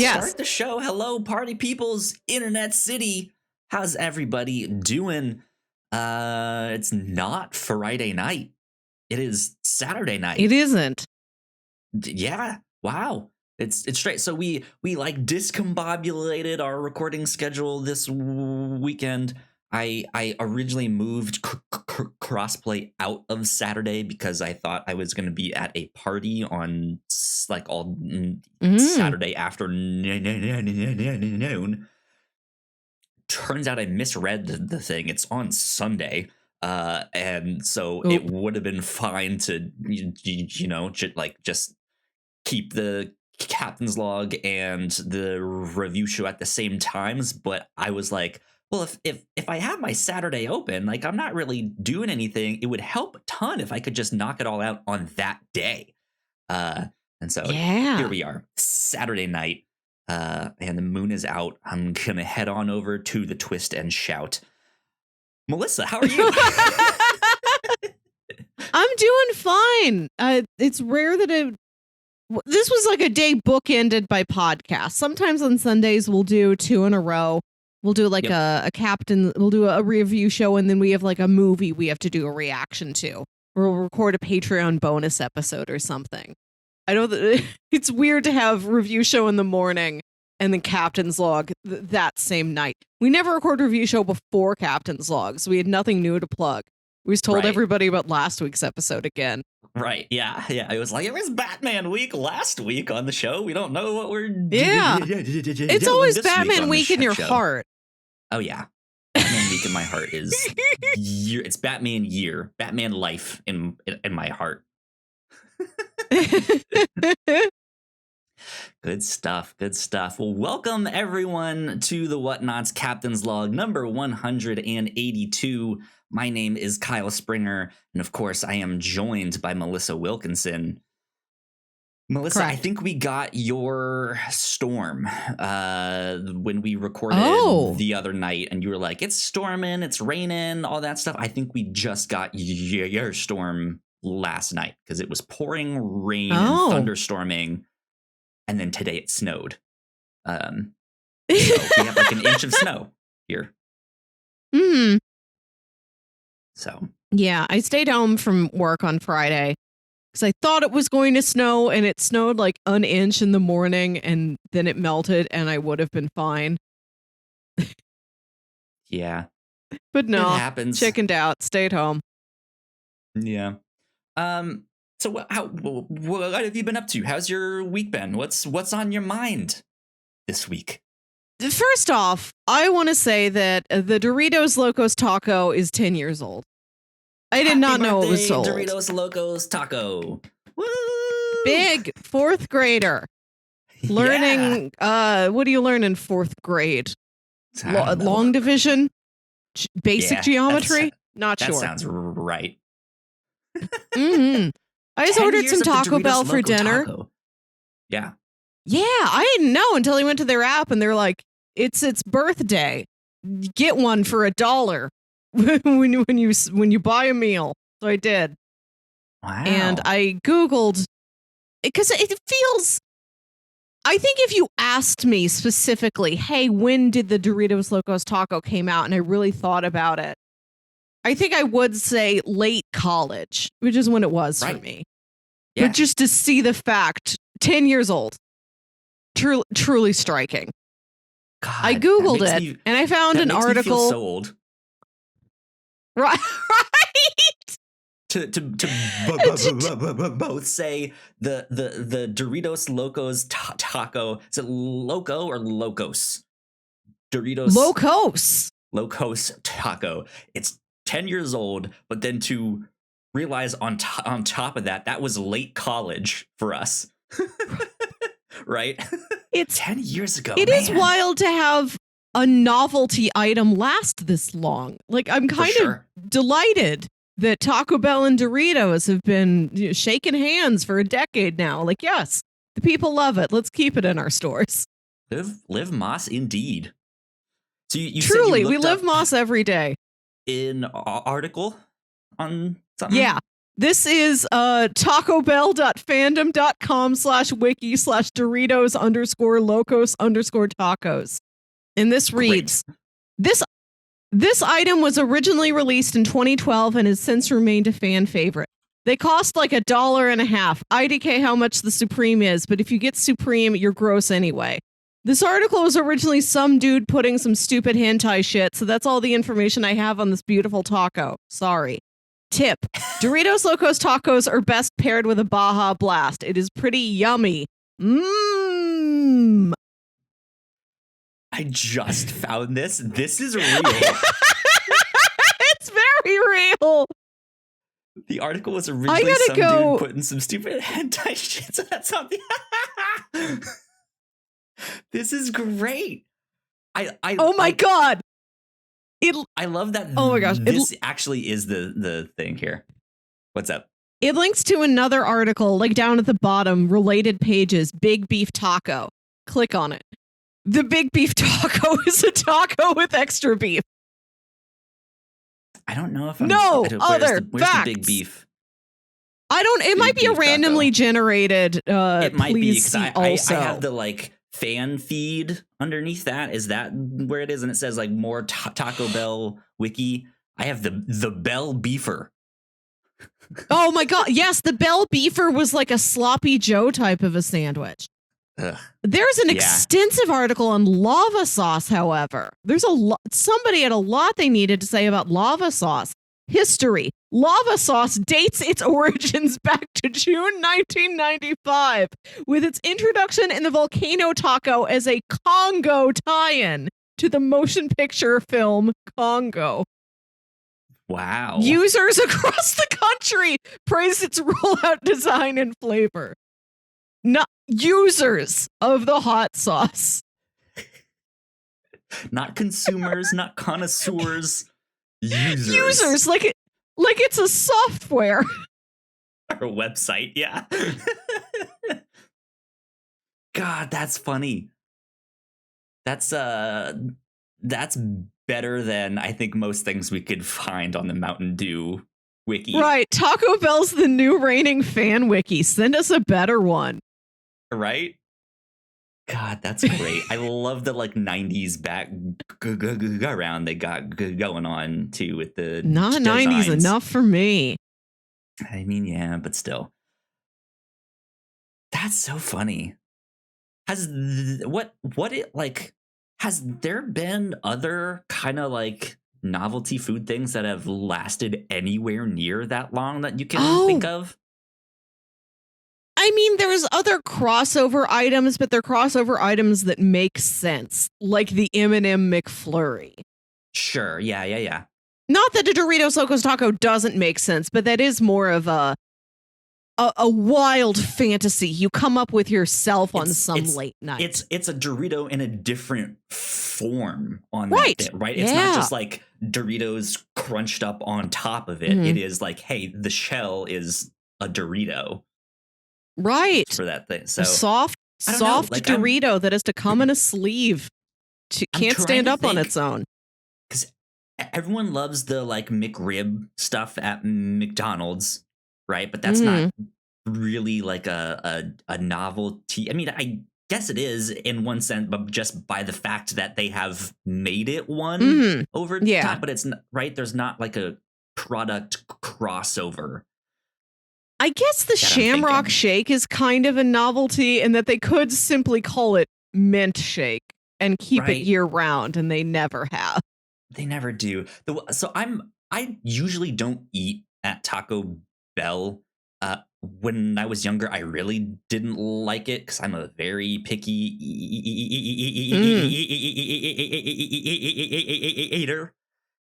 Yes. start the show. Hello, party peoples, Internet City. How's everybody doing? It's not Friday night. It is Saturday night. It isn't. Yeah. Wow. It's straight. So we like discombobulated our recording schedule this weekend. I originally moved crossplay out of Saturday because I thought I was going to be at a party on like all Saturday afternoon. Turns out I misread the thing. It's on Sunday. And so it would have been fine to, just keep the captain's log and the review show at the same times. But I was like, well, if I have my Saturday open, like I'm not really doing anything, it would help a ton if I could just knock it all out on that day. And so here we are, Saturday night, and the moon is out. I'm gonna head on over to the Twist and Shout. Melissa, how are you? I'm doing fine. It's rare that this was like a day bookended by podcasts. Sometimes on Sundays we'll do 2 in a row. We'll do like a captain. We'll do a review show, and then we have like a movie we have to do a reaction to. Or we'll record a Patreon bonus episode or something. I know that it's weird to have review show in the morning and then captain's log that same night. We never record review show before captain's log, so we had nothing new to plug. We just told everybody about last week's episode again. Right, yeah. It was like, it was Batman week last week on the show. We don't know what we're it's always Batman week in your heart. Oh, yeah. Batman week in my heart is year. It's Batman year. Batman life in my heart. Good stuff. Well, welcome everyone to the Whatnauts Captain's Log number 182. My name is Kyle Springer, and of course, I am joined by Melissa Wilkinson. Melissa, correct. I think we got your storm when we recorded the other night, and you were like, it's storming, it's raining, all that stuff. I think we just got your storm last night because it was pouring rain and thunderstorming, and then today it snowed. So we have like an inch of snow here. Mm-hmm. So yeah, I stayed home from work on Friday because I thought it was going to snow, and it snowed like an inch in the morning, and then it melted, and I would have been fine. Yeah, but no, it happens. Chickened out, stayed home. Yeah. So what have you been up to? How's your week been? What's on your mind this week? First off, I want to say that the Doritos Locos Taco is 10 years old. I did not know it was sold. Doritos Locos Taco. Woo! Big 4th grader. Learning, what do you learn in 4th grade? Long division? Basic geometry? Not sure. That sounds right. Mm-hmm. I just ordered some Taco Bell for dinner. Taco. Yeah. Yeah, I didn't know until I went to their app and they're like, it's its birthday. Get one for $1 when you buy a meal. So I did. Wow. And I Googled because it feels. I think if you asked me specifically, hey, when did the Doritos Locos Taco came out? And I really thought about it. I think I would say late college, which is when it was for me. Yeah. But just to see the fact, 10 years old. Truly striking. God, I Googled it and I found an article. Me feel so old. Right. To both say the Doritos Locos Taco. Is it Loco or Locos? Doritos Locos Taco. It's 10 years old, but then to realize on top of that was late college for us. Right? It's 10 years ago. It is wild to have a novelty item last this long. Like, I'm kind of delighted that Taco Bell and Doritos have been shaking hands for a decade now. Like, yes, the people love it. Let's keep it in our stores. Live Moss indeed. So you truly, said we live Moss every day. In article on something? Yeah. This is tacobell.fandom.com/wiki/Doritos_Locos_Tacos. And this reads, This item was originally released in 2012 and has since remained a fan favorite. They cost like $1.50. IDK how much the Supreme is, but if you get Supreme, you're gross anyway. This article was originally some dude putting some stupid hentai shit, so that's all the information I have on this beautiful taco. Sorry. Tip: Doritos Locos Tacos are best paired with a Baja Blast. It is pretty yummy. Mmm. I just found this. This is real. It's very real. The article was originally some dude putting some stupid hentai shit. So that's something. This is great. Oh my god. I love that. Oh my gosh. This actually is the thing here. What's up? It links to another article, like down at the bottom, related pages, Big Beef Taco. Click on it. The Big Beef Taco is a taco with extra beef. I don't know if I'm... No, where's the Big Beef? It might be a randomly generated, it might be, because I have the, like, fan feed underneath that. Is that where it is? And it says, like, more Taco Bell wiki. I have the Bell Beefer. Oh my god, yes, the Bell Beefer was like a Sloppy Joe type of a sandwich. Ugh. There's an extensive article on lava sauce, however. There's somebody had a lot they needed to say about lava sauce. History. Lava sauce dates its origins back to June 1995 with its introduction in the Volcano Taco as a Congo tie-in to the motion picture film Congo. Wow. Users across the country praised its rollout design and flavor. Not users of the hot sauce. Not consumers, not connoisseurs. Users, like it's a software. Or a website, yeah. God, that's funny. That's better than I think most things we could find on the Mountain Dew wiki. Right. Taco Bell's the new reigning fan wiki. Send us a better one. Right? God, that's great. I love the like 90s back around they got going on too with the not designs. 90s enough for me. I mean, yeah, but still. That's so funny. Has there been other kind of like novelty food things that have lasted anywhere near that long that you can think of? I mean, there's other crossover items, but they're crossover items that make sense, like the M&M McFlurry. Sure, yeah. Not that a Doritos Locos Taco doesn't make sense, but that is more of a wild fantasy you come up with yourself on some late night. It's a Dorito in a different form on right. that bit, right? It's not just like Doritos crunched up on top of it. Mm-hmm. It is like, hey, the shell is a Dorito. Right. For that thing. So a soft Dorito that has to come in a sleeve. Can't stand up on its own. Because everyone loves the like McRib stuff at McDonald's, right? But that's not really like a novelty. I mean, I guess it is in one sense, but just by the fact that they have made it one over time. But it's not, right. There's not like a product crossover. I guess the Shamrock Shake is kind of a novelty in that they could simply call it Mint Shake and keep it year round, and they never have. They never do. So I usually don't eat at Taco Bell. When I was younger, I really didn't like it because I'm a very picky eater,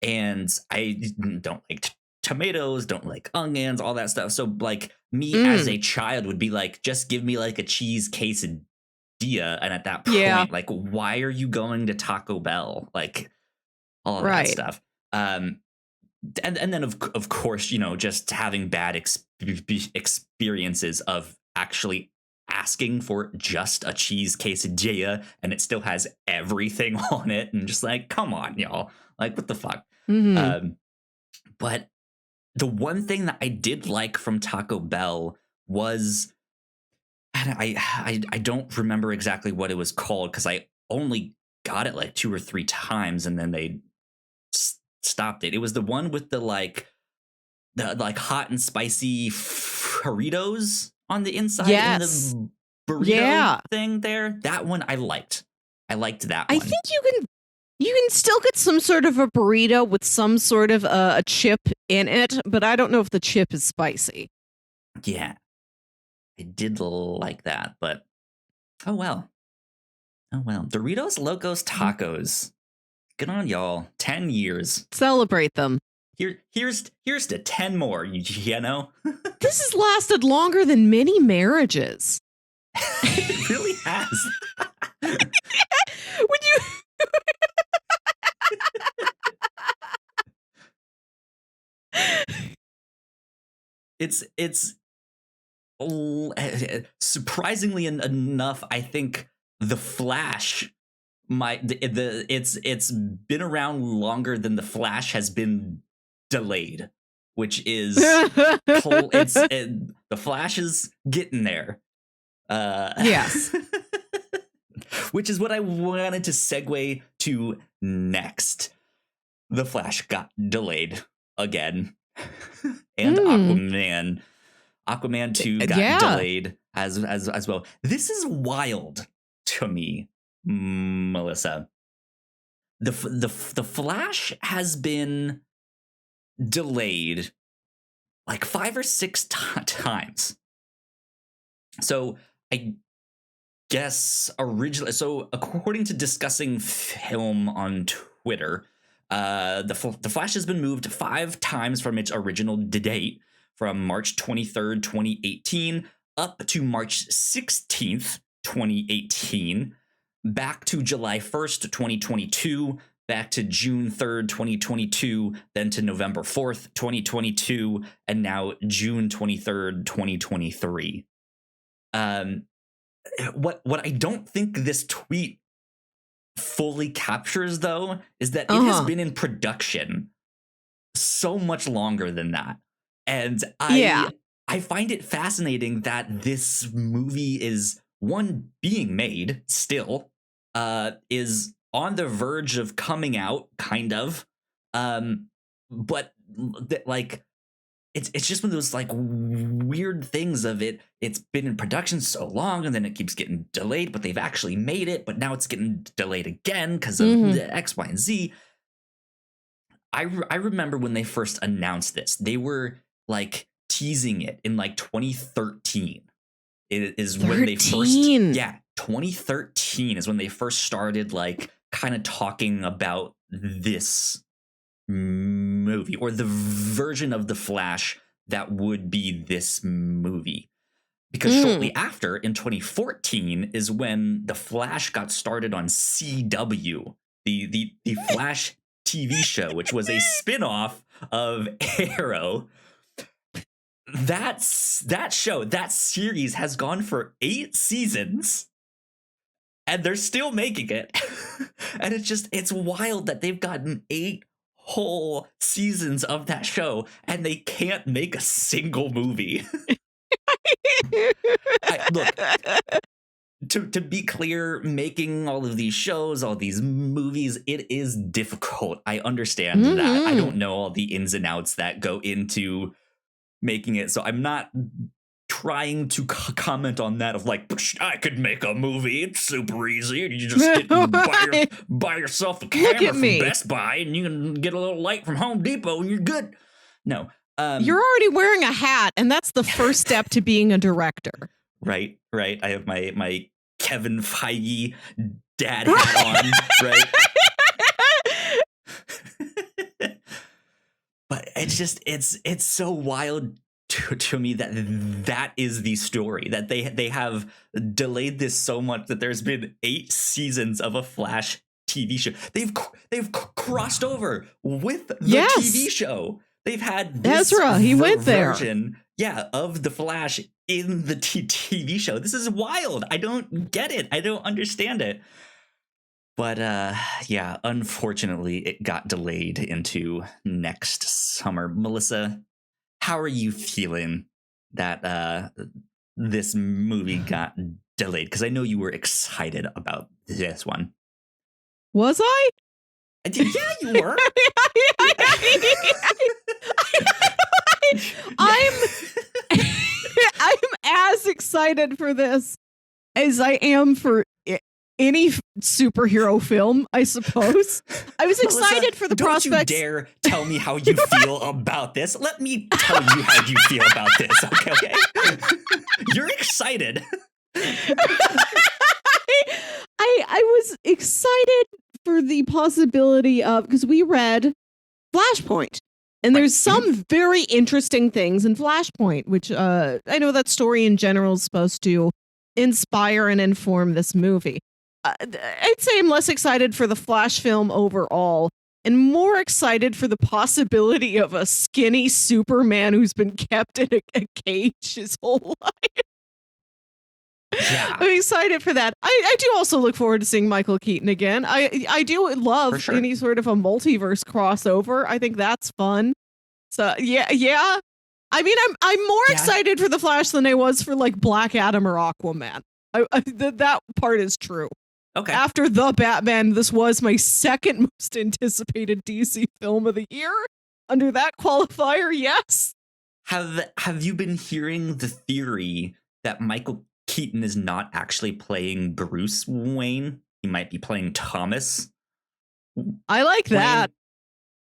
and I don't like tomatoes, don't like onions, all that stuff. So like me as a child would be like, just give me like a cheese quesadilla. And at that point, like, why are you going to Taco Bell? Like all of that stuff. And then of course, you know, just having bad experiences of actually asking for just a cheese quesadilla and it still has everything on it. And just like, come on, y'all. Like, what the fuck? But the one thing that I did like from Taco Bell was, and I don't remember exactly what it was called because I only got it like 2 or 3 times and then they stopped it. It was the one with the like hot and spicy Doritos on the inside in Yes. the burrito Yeah. thing there. That one I liked. I liked that I one. think you can still get some sort of a burrito with some sort of a chip in it, but I don't know if the chip is spicy. Yeah, I did like that, but oh well. Oh well. Doritos Locos Tacos. Good on y'all. 10 years. Celebrate them. Here's to 10 more, you know? This has lasted longer than many marriages. It really has. Would you It's surprisingly enough, I think The Flash it's been around longer than The Flash has been delayed, which is The Flash is getting there. Yes. Which is what I wanted to segue to next. The Flash got delayed again. And Aquaman 2 got delayed as well. This is wild to me, Melissa. The Flash has been delayed like 5 or 6 times. So I guess originally, so according to Discussing Film on Twitter, the Flash has been moved 5 times from its original date, from March 23rd, 2018, up to March 16th, 2018, back to July 1st, 2022, back to June 3rd, 2022, then to November 4th, 2022, and now June 23rd, 2023. What I don't think this tweet fully captures, though, is that it has been in production so much longer than that. And I find it fascinating that this movie is, one, being made still, is on the verge of coming out, kind of, but like it's just one of those like weird things of it. It's been in production so long, and then it keeps getting delayed, but they've actually made it, but now it's getting delayed again because of the X, Y, and Z. I remember when they first announced this, they were like teasing it in like 2013. It is when they first 2013 is when they first started like kind of talking about this movie, or the version of the Flash that would be this movie. Because shortly after, in 2014, is when the Flash got started on CW, the Flash TV show, which was a spin-off of Arrow. That series has gone for 8 seasons, and they're still making it. And it's wild that they've gotten 8 whole seasons of that show, and they can't make a single movie. Look, to be clear, making all of these shows, all these movies, it is difficult. I understand that. I don't know all the ins and outs that go into making it, so I'm not trying to comment on that of like, I could make a movie, it's super easy, you just buy yourself a camera from Best Buy and you can get a little light from Home Depot and you're good. No. You're already wearing a hat, and that's the first step to being a director. Right. I have my Kevin Feige dad hat on, right? But it's so wild to me that is the story, that they have delayed this so much that there's been 8 seasons of a Flash TV show. They've crossed over with the TV show. They've had this Ezra, he went there. version, of the Flash in the TV show. This is wild. I don't get it. I don't understand it. But unfortunately, it got delayed into next summer. Melissa, how are you feeling that this movie got delayed? Because I know you were excited about this one. Was I? Yeah, you were. I'm as excited for this as I am for any superhero film, I suppose. I was excited for the prospects. Don't you dare tell me how you feel about this. Let me tell you how you feel about this, okay? You're excited. I was excited for the possibility of, because we read Flashpoint, and there's some very interesting things in Flashpoint, which I know that story in general is supposed to inspire and inform this movie. I'd say I'm less excited for the Flash film overall and more excited for the possibility of a skinny Superman who's been kept in a cage his whole life. Yeah. I'm excited for that. I do also look forward to seeing Michael Keaton again. I do love any sort of a multiverse crossover. I think that's fun. So yeah. I mean, I'm more excited for the Flash than I was for like Black Adam or Aquaman. That part is true. Okay. After The Batman, this was my second most anticipated DC film of the year. Under that qualifier, yes. Have you been hearing the theory that Michael Keaton is not actually playing Bruce Wayne? He might be playing Thomas. I like that.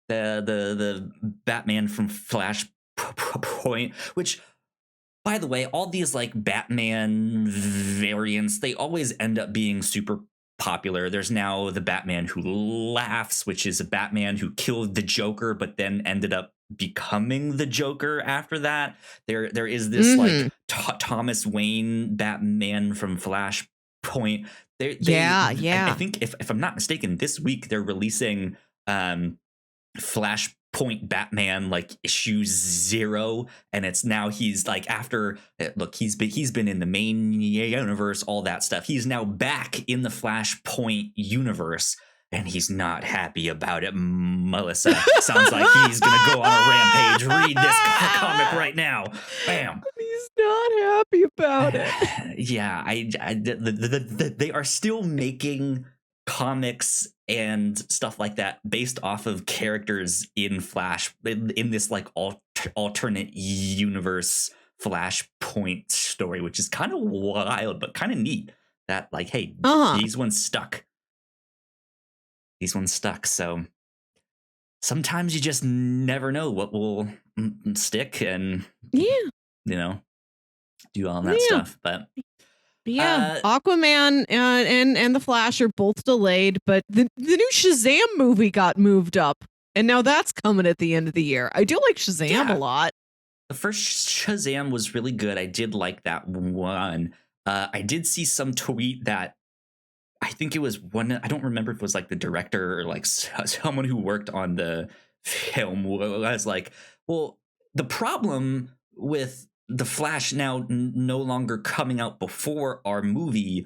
The Batman from Flashpoint, which, by the way, all these like Batman variants, they always end up being super popular. There's now the Batman Who Laughs, which is a Batman who killed the Joker but then ended up becoming the Joker after that. There is this like Thomas Wayne Batman from Flashpoint. I think if I'm not mistaken, this week they're releasing Flashpoint Batman like issue 0, and it's now he's like after look he's been in the main universe, all that stuff. He's now back in the Flashpoint universe, and he's not happy about it. Melissa, sounds like he's gonna go on a rampage. Read this comic right now. Bam. He's not happy about it. Yeah, they are still making comics and stuff like that based off of characters in Flash, in this like alternate universe Flashpoint story, which is kind of wild but kind of neat. That like, hey, these ones stuck. So sometimes you just never know what will stick and do all that stuff. But Aquaman and the Flash are both delayed, but the new Shazam movie got moved up, and now that's coming at the end of the year. I do like Shazam a lot. The first Shazam was really good. I did like that one. I did see some tweet that I think it was one, I don't remember if it was like the director or like someone who worked on the film was like, well, the problem with the Flash now no longer coming out before our movie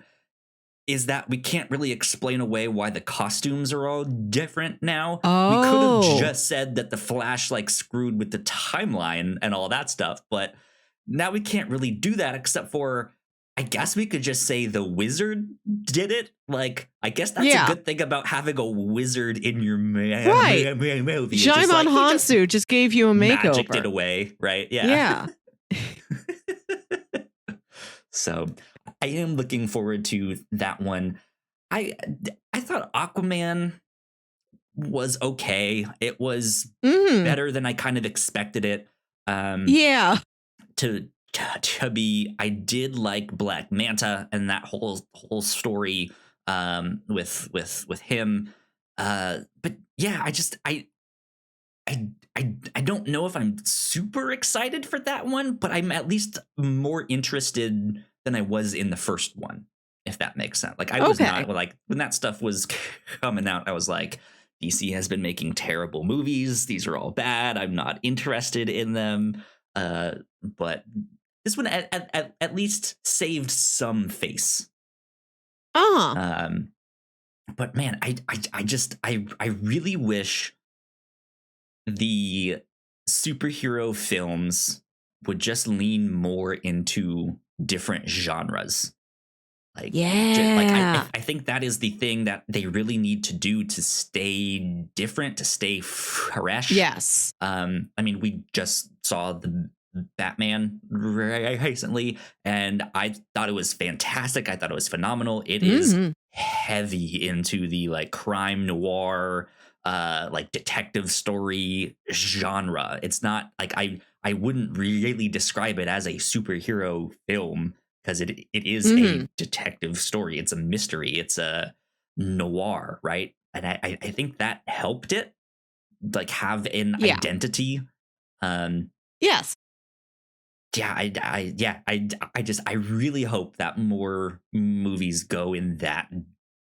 is that we can't really explain away why the costumes are all different now. We could have just said that the Flash like screwed with the timeline and all that stuff, but now we can't really do that except for, I guess we could just say the wizard did it. Like, I guess that's a good thing about having a wizard in your movie. Jaimon Hansu just gave you a makeover. Magicked it away, right? Yeah. So I am looking forward to that one. I thought Aquaman was okay. It was better than I kind of expected it. To be, I did like Black Manta and that whole story with him. But yeah, I don't know if I'm super excited for that one, but I'm at least more interested than I was in the first one, if that makes sense. Like I was not like when that stuff was coming out, I was like, DC has been making terrible movies. These are all bad. I'm not interested in them. But this one at least saved some face. But man, I really wish the superhero films would just lean more into different genres. Like, I think that is the thing that they really need to do to stay different, to stay fresh. Yes. I mean, we just saw the Batman recently, and I thought it was fantastic. I thought it was phenomenal. It is heavy into the like crime noir, like detective story genre. It's not like I wouldn't really describe it as a superhero film, because it is a detective story. It's a mystery. It's a noir, right? And I think that helped it like have an identity. Yes. Yeah, I really hope that more movies go in that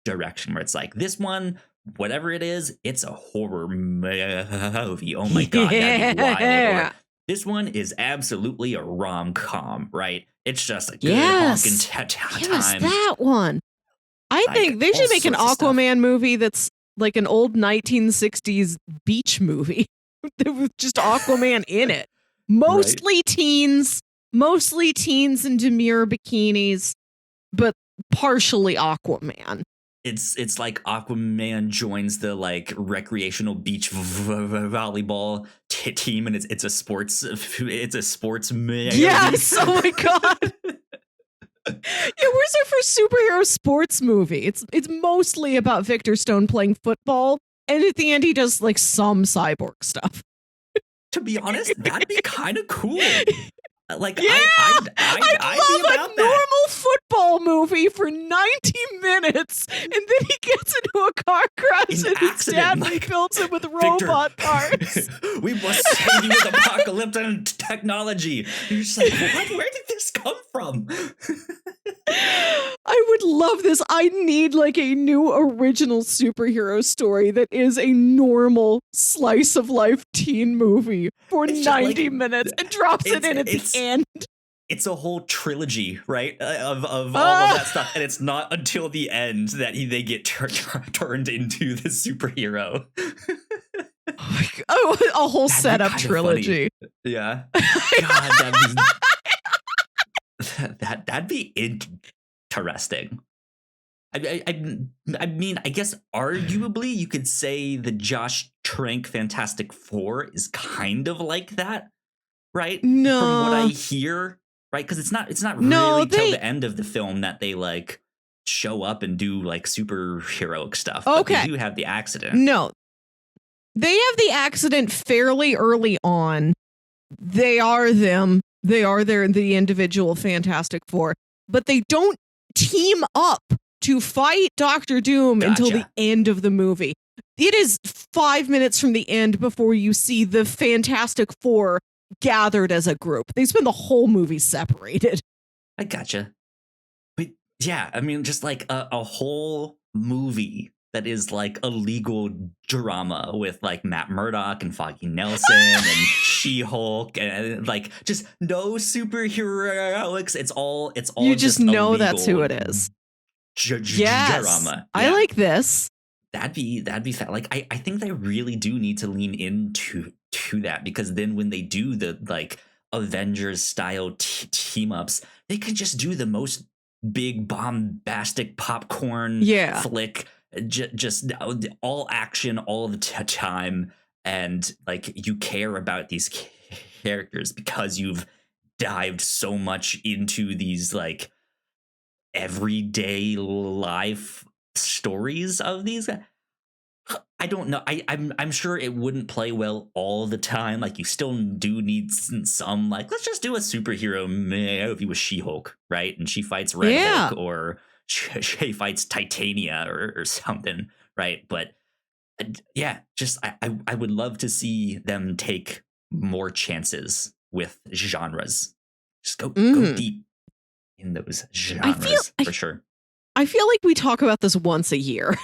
direction where it's like, this one, whatever it is, it's a horror movie. Oh my god, that'd be wild. Or, this one is absolutely a rom-com, right? It's just a good honking time. Give us that one. I think they should make an Aquaman movie that's like an old 1960s beach movie with just Aquaman in it. Mostly teens in demure bikinis, but partially Aquaman. It's like Aquaman joins the like recreational beach volleyball team, and it's a sports movie. Yes, oh my god. Yeah, where's our first superhero sports movie? It's mostly about Victor Stone playing football, and at the end he does like some cyborg stuff. To be honest, that'd be kind of cool. Like, yeah, I'd love a normal football movie for 90 minutes, and then he gets into a car crash and his dad rebuilds him with robot parts. We must save you with apocalyptic technology. You're just like, what? Where did this come from? I would love this. I need like a new original superhero story that is a normal slice of life teen movie for 90 minutes and drops it in at the end. It's a whole trilogy, right? Of all of that stuff. And it's not until the end that they get turned into the superhero. A whole setup trilogy. Funny. Yeah. God, that'd be interesting. I mean, I guess arguably you could say the Josh Trank Fantastic Four is kind of like that, right? No, from what I hear, right? Because it's not really till the end of the film that they like show up and do like superheroic stuff. Okay, but they do have the accident. No, they have the accident fairly early on. They are them. They are the individual Fantastic Four, but they don't team up to fight Doctor Doom until the end of the movie. It is 5 minutes from the end before you see the Fantastic Four gathered as a group. They spend the whole movie separated. I gotcha. But yeah, I mean, just like a whole movie that is like a legal drama with like Matt Murdock and Foggy Nelson and She-Hulk and like just no superheroics. It's all you just know that's who it is. Drama. I like this. That'd be like I think they really do need to lean into that, because then when they do the like Avengers style team ups, they could just do the most big bombastic popcorn flick. Just all action all the time, and like you care about these characters because you've dived so much into these like everyday life stories of these. I don't know. I'm sure it wouldn't play well all the time. Like you still do need some like, let's just do a superhero movie with She-Hulk, right? And she fights Red Hulk, or she fights Titania or something, right? But yeah, just I would love to see them take more chances with genres. Just go deep in those genres for sure. I feel like we talk about this once a year.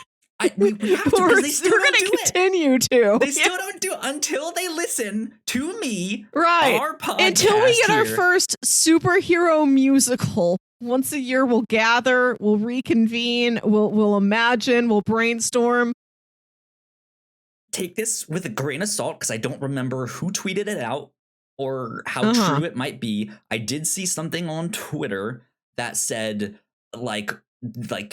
We have to, because they still don't do continue to. They still don't do it until they listen to me, right? Our podcast until we get our first superhero musical. Once a year, we'll gather, we'll reconvene, we'll imagine, we'll brainstorm. take this with a grain of salt because I don't remember who tweeted it out or how true it might be. I did see something on Twitter that said like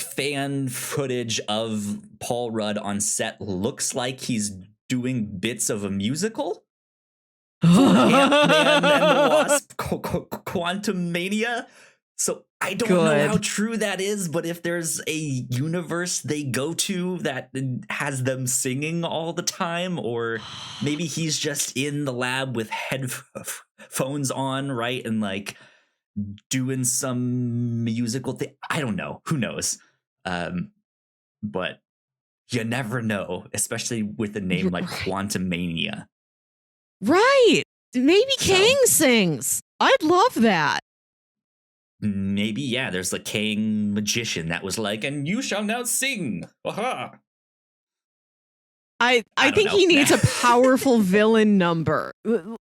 fan footage of Paul Rudd on set looks like he's doing bits of a musical for Ant-Man and the Wasp Quantumania. So I don't know how true that is, but if there's a universe they go to that has them singing all the time, or maybe he's just in the lab with headphones on, right, and like doing some musical thing. I don't know. Who knows? But you never know, especially with a name like Quantumania. Right. Maybe Kang sings. I'd love that. Maybe, yeah, there's a Kang magician that was like, and you shall now sing. Aha. I think he needs a powerful villain number,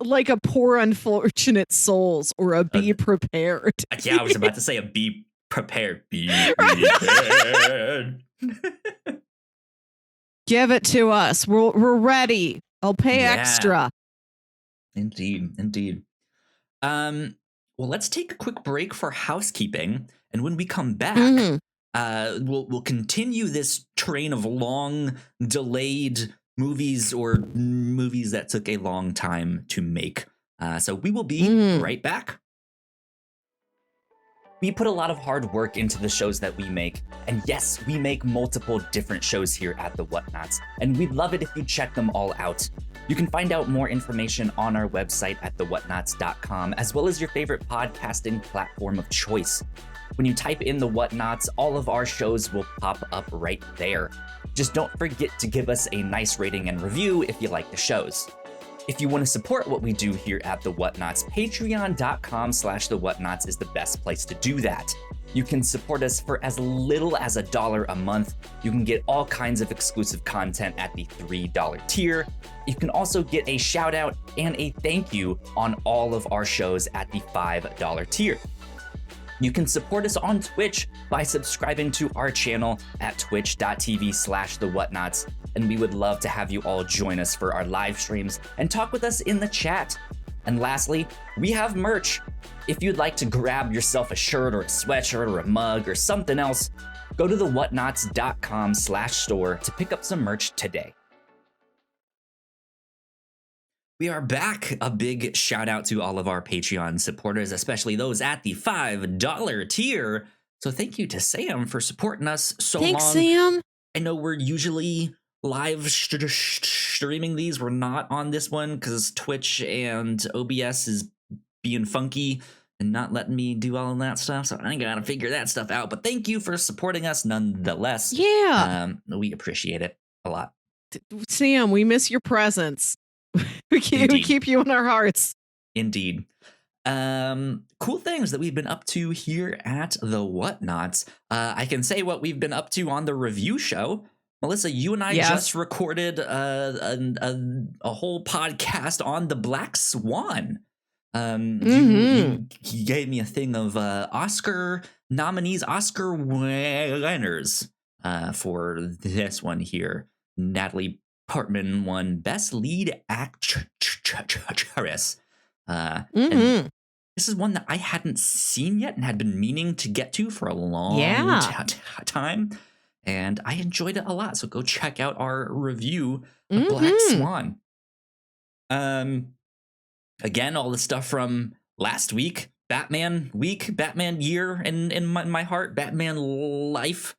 like a Poor Unfortunate Souls or a Be Prepared. Yeah, I was about to say a Be Prepared. Be prepared. Give it to us. We're ready. I'll pay extra. Indeed. Well, let's take a quick break for housekeeping, and when we come back, we'll continue this train of long delayed movies or movies that took a long time to make. So we will be right back. We put a lot of hard work into the shows that we make, and yes, we make multiple different shows here at the Whatnauts, and we'd love it if you check them all out. You can find out more information on our website at thewhatnauts.com, as well as your favorite podcasting platform of choice. When you type in the Whatnauts, all of our shows will pop up right there. Just don't forget to give us a nice rating and review if you like the shows. If you want to support what we do here at The Whatnauts, patreon.com/The Whatnauts is the best place to do that. You can support us for as little as $1 a month. You can get all kinds of exclusive content at the $3 tier. You can also get a shout out and a thank you on all of our shows at the $5 tier. You can support us on Twitch by subscribing to our channel at twitch.tv/The Whatnauts, and we would love to have you all join us for our live streams and talk with us in the chat. And lastly, we have merch. If you'd like to grab yourself a shirt or a sweatshirt or a mug or something else, go to thewhatnauts.com/store to pick up some merch today. We are back. A big shout out to all of our Patreon supporters, especially those at the $5 tier. So thank you to Sam for supporting us so long. Thanks, Sam. I know we're usually live streaming these. We're not on this one because Twitch and OBS is being funky and not letting me do all of that stuff. So I gotta figure that stuff out. But thank you for supporting us nonetheless. Yeah. We appreciate it a lot. Sam, we miss your presence. We keep you in our hearts. Indeed. Cool things that we've been up to here at the Whatnauts. I can say what we've been up to on the review show. Melissa, you and I just recorded a whole podcast on the Black Swan. You gave me a thing of Oscar nominees, Oscar winners for this one here. Natalie Portman won Best Lead Actress. And this is one that I hadn't seen yet and had been meaning to get to for a long time. And I enjoyed it a lot. So go check out our review of Black Swan. Again, all the stuff from last week, Batman week, Batman year in my heart, Batman life.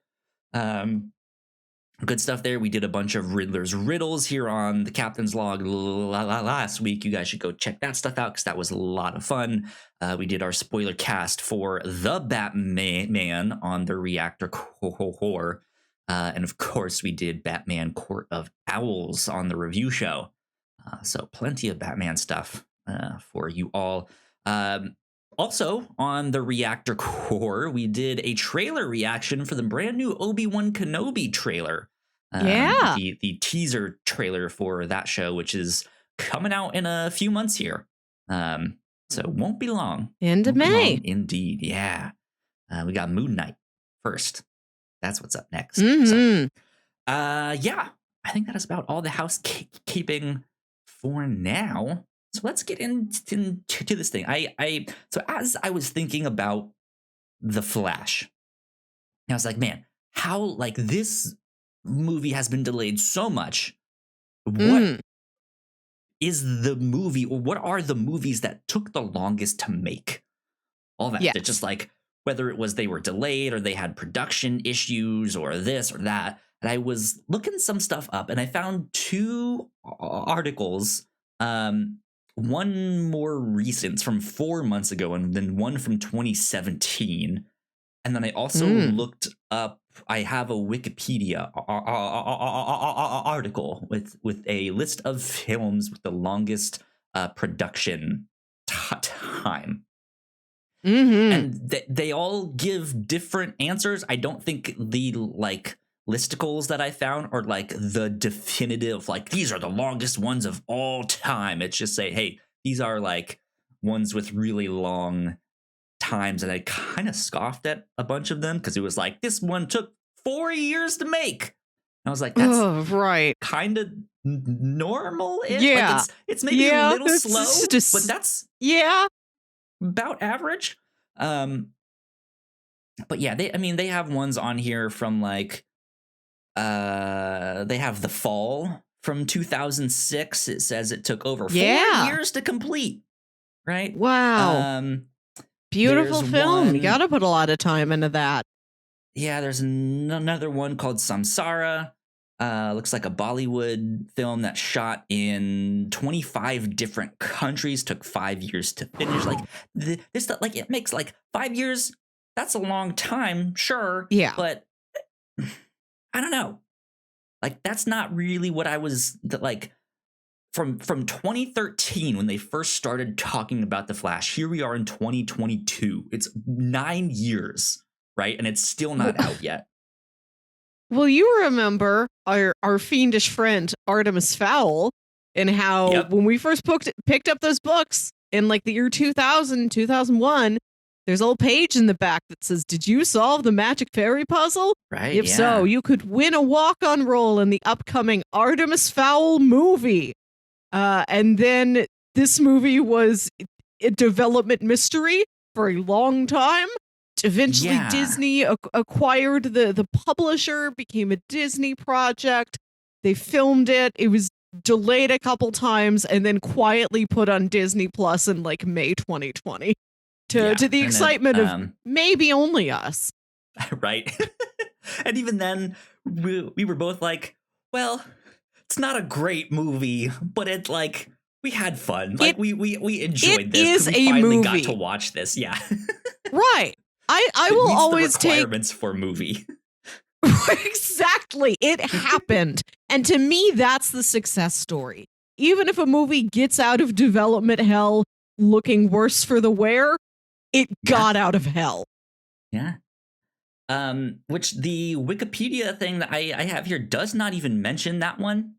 Good stuff there. We did a bunch of Riddler's Riddles here on the Captain's Log last week. You guys should go check that stuff out because that was a lot of fun. We did our spoiler cast for The Batman on the Reactor Core. And of course, we did Batman Court of Owls on the review show. So plenty of Batman stuff for you all. Also, on the Reactor Core, we did a trailer reaction for the brand new Obi-Wan Kenobi trailer. The teaser trailer for that show, which is coming out in a few months here. So it won't be long. End of May. Indeed, yeah. We got Moon Knight first. That's what's up next. So, yeah. I think that is about all the housekeeping for now. So let's get into this thing. So as I was thinking about The Flash, I was like, man, how like this movie has been delayed so much. What is the movie, or what are the movies that took the longest to make? All that. Yes. It's just like whether it was they were delayed or they had production issues or this or that. And I was looking some stuff up and I found two articles. One more recent from 4 months ago and then one from 2017. And then I also looked up, I have a Wikipedia article with a list of films with the longest production time. And they all give different answers. I don't think the like listicles that I found are like the definitive, like these are the longest ones of all time. It's just say, hey, these are like ones with really long times. And I kind of scoffed at a bunch of them because it was like, this one took 4 years to make. And I was like, that's right. kind of normal. Yeah. Like it's maybe a little slow, but that's about average. But yeah, they have ones on here from like they have The Fall from 2006. It says it took over 4 years to complete. Right? Wow. Beautiful film. You gotta put a lot of time into that. Yeah, there's another one called Samsara. Looks like a Bollywood film that shot in 25 different countries, took 5 years to finish. Like this stuff, like it makes like 5 years. That's a long time, sure. Yeah, but I don't know. Like that's not really what I was like from 2013 when they first started talking about The Flash. Here we are in 2022. It's 9 years, right? And it's still not out yet. Well, you remember our fiendish friend Artemis Fowl and how when we first picked up those books in like the year 2000, 2001, there's a little page in the back that says, did you solve the magic fairy puzzle? Right. If so, you could win a walk-on role in the upcoming Artemis Fowl movie. And then this movie was a development mystery for a long time. Eventually, Disney acquired the publisher, became a Disney project. They filmed it. It was delayed a couple times and then quietly put on Disney Plus in like May 2020 to the excitement of maybe only us. Right. And even then, we were both like, well, it's not a great movie, but it's like we had fun. Like we enjoyed this. We finally got to watch this. Yeah. Right. I will always the requirements for a movie. Exactly. It happened. And to me, that's the success story. Even if a movie gets out of development hell looking worse for the wear, it got out of hell. Yeah. Which the Wikipedia thing that I have here does not even mention that one.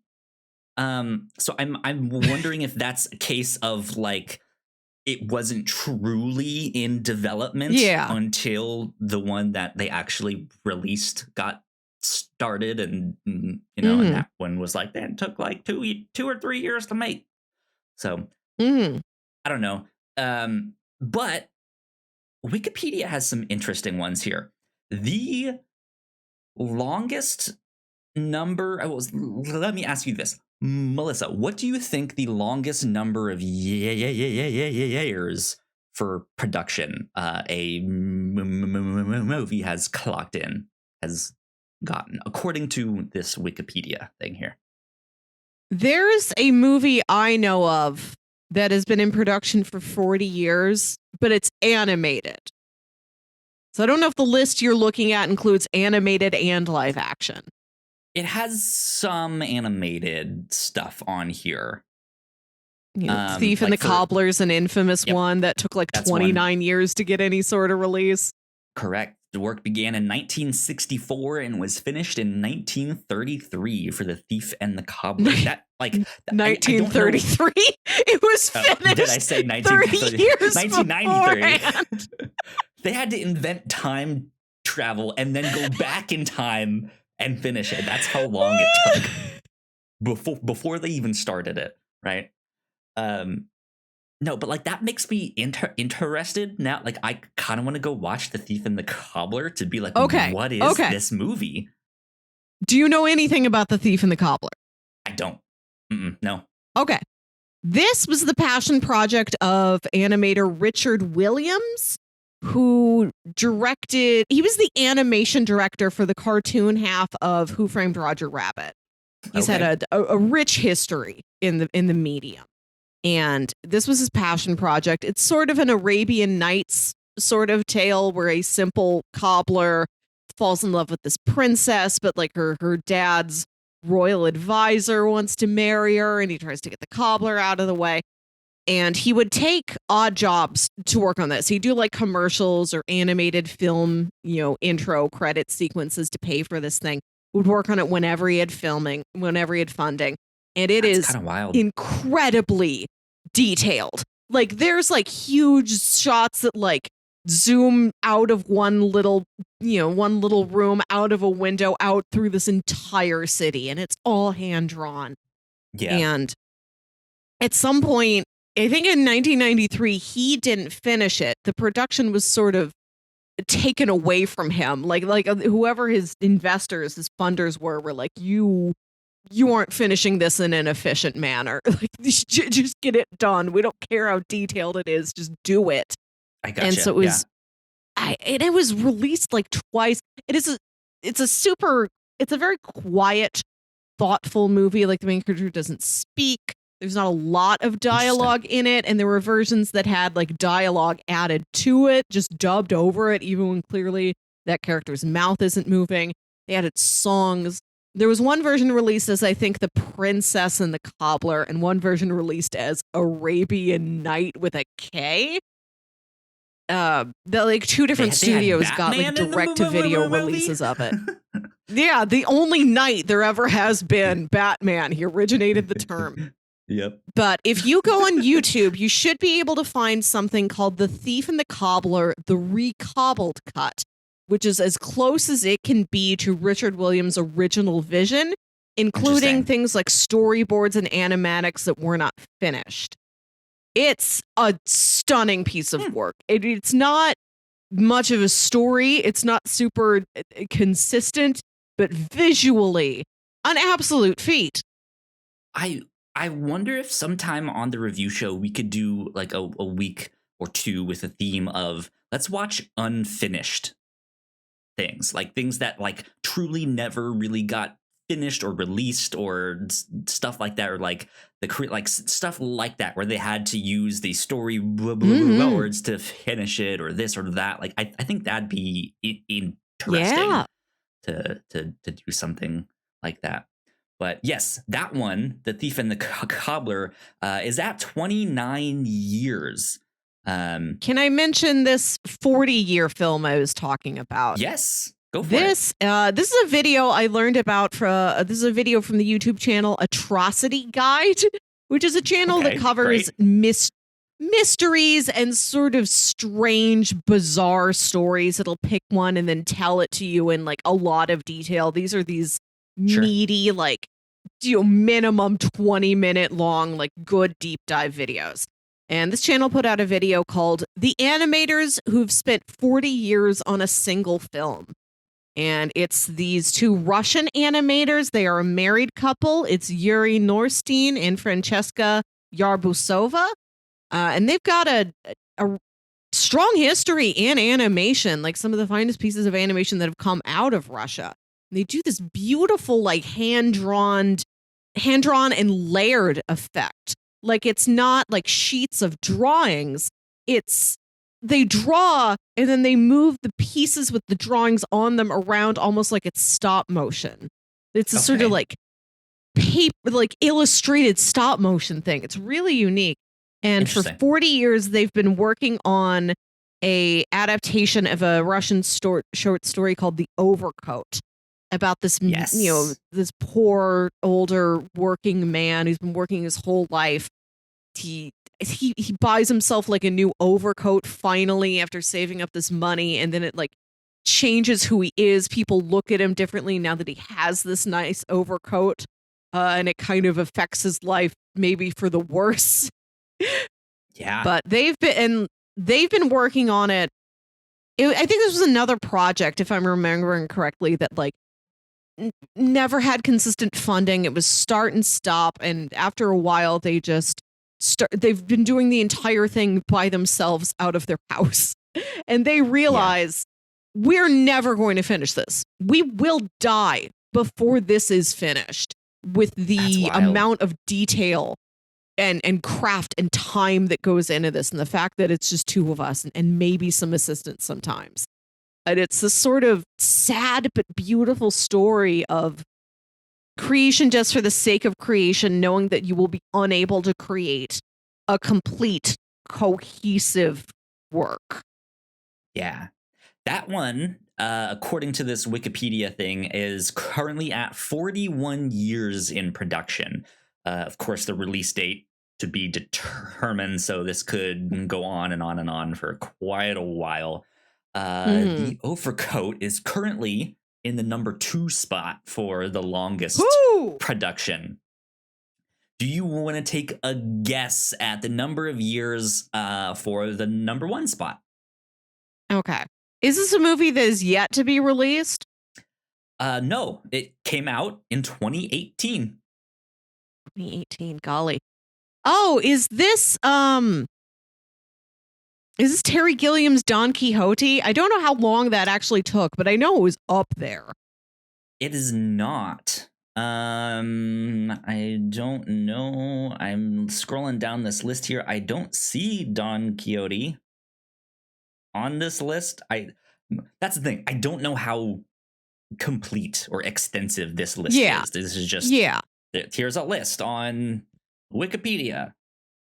So I'm wondering if that's a case of like it wasn't truly in development until the one that they actually released got started, and and that one was like that took like 2 or 3 years to make. So I don't know. But Wikipedia has some interesting ones here. The longest number, let me ask you this, Melissa, what do you think the longest number of years for production a movie has gotten, according to this Wikipedia thing here? There's a movie I know of that has been in production for 40 years, but it's animated. So I don't know if the list you're looking at includes animated and live action. It has some animated stuff on here. Thief and the Cobbler's an infamous one that took like 29 years to get any sort of release. Correct. The work began in 1964 and was finished in 1933 for The Thief and the Cobbler. 1933? It was finished. Did I say 1933? 1993. They had to invent time travel and then go back in time and finish it. That's how long it took. before they even started it, right? No, but like that makes me interested now. Like I kind of want to go watch The Thief and the Cobbler to be like, Okay. what is this movie? Do you know anything about The Thief and the Cobbler? I don't. No. Okay. This was the passion project of animator Richard Williams, who directed, he was the animation director for the cartoon half of Who Framed Roger Rabbit. He's had a rich history in the medium. And this was his passion project. It's sort of an Arabian Nights sort of tale where a simple cobbler falls in love with this princess, but like her dad's royal advisor wants to marry her, and he tries to get the cobbler out of the way. And he would take odd jobs to work on this. He'd do like commercials or animated film, intro credit sequences to pay for this thing. Would work on it whenever he had funding. And it is kind of wild, incredibly detailed. Like there's like huge shots that like zoom out of one little room, out of a window, out through this entire city, and it's all hand drawn. Yeah. And at some point, I think in 1993, he didn't finish it. The production was sort of taken away from him. Like whoever his investors, his funders were like, you aren't finishing this in an efficient manner. Like, just get it done. We don't care how detailed it is. Just do it. I gotcha. And so it was, it was released like twice. It's a very quiet, thoughtful movie. Like the main character doesn't speak. There's not a lot of dialogue in it. And there were versions that had like dialogue added to it, just dubbed over it, even when clearly that character's mouth isn't moving. They added songs. There was one version released as, I think, The Princess and the Cobbler, and one version released as Arabian Night with a K. The like two different studios got like direct-to-video releases of it. Yeah, the only night there ever has been Batman. He originated the term. Yep. But if you go on YouTube, you should be able to find something called The Thief and the Cobbler, the recobbled cut, which is as close as it can be to Richard Williams' original vision, including things like storyboards and animatics that were not finished. It's a stunning piece of work. It's not much of a story. It's not super consistent, but visually, an absolute feat. I wonder if sometime on the review show we could do like a week or two with a theme of let's watch unfinished things, like things that like truly never really got finished or released or stuff like that, or like stuff like that where they had to use the story words to finish it, or this or that. Like I think that'd be interesting to do something like that. But yes, that one, The Thief and the Cobbler, is at 29 years. Can I mention this 40-year film I was talking about? Yes, go for it. This is a video I learned about. This is a video from the YouTube channel Atrocity Guide, which is a channel that covers mysteries and sort of strange, bizarre stories. It'll pick one and then tell it to you in like a lot of detail. These are meaty, like, minimum 20-minute long, like good deep dive videos. And this channel put out a video called The Animators Who've Spent 40 Years on a Single Film. And it's these two Russian animators. They are a married couple. It's Yuri Norstein and Francesca Yarbusova. And they've got a strong history in animation, like some of the finest pieces of animation that have come out of Russia. They do this beautiful, like hand-drawn and layered effect. Like it's not like sheets of drawings. They draw and then they move the pieces with the drawings on them around almost like it's stop motion. It's a sort of like paper, like illustrated stop motion thing. It's really unique. And for 40 years, they've been working on a adaptation of a Russian short story called The Overcoat, about this, this poor older working man who's been working his whole life. He buys himself like a new overcoat finally after saving up this money, and then it like changes who he is. People look at him differently now that he has this nice overcoat. and it kind of affects his life maybe for the worse. Yeah. But they've been working on it. I think this was another project, if I'm remembering correctly, that like never had consistent funding. It was start and stop, and after a while, they just they've been doing the entire thing by themselves out of their house, and they realize we're never going to finish this. We will die before this is finished with the amount of detail and craft and time that goes into this, and the fact that it's just two of us and maybe some assistants sometimes. And it's this sort of sad but beautiful story of creation just for the sake of creation, knowing that you will be unable to create a complete, cohesive work. Yeah. That one, according to this Wikipedia thing, is currently at 41 years in production. Of course, the release date to be determined, so this could go on and on and on for quite a while. The Overcoat is currently in the number 2 spot for the longest production. Do you want to take a guess at the number of years for the number 1 spot? Okay. Is this a movie that is yet to be released? No, it came out in 2018. 2018, golly. Oh, is this Terry Gilliam's Don Quixote? I don't know how long that actually took, but I know it was up there. It is not. I don't know. I'm scrolling down this list here. I don't see Don Quixote on this list. That's the thing. I don't know how complete or extensive this list is. This is just here's a list on Wikipedia.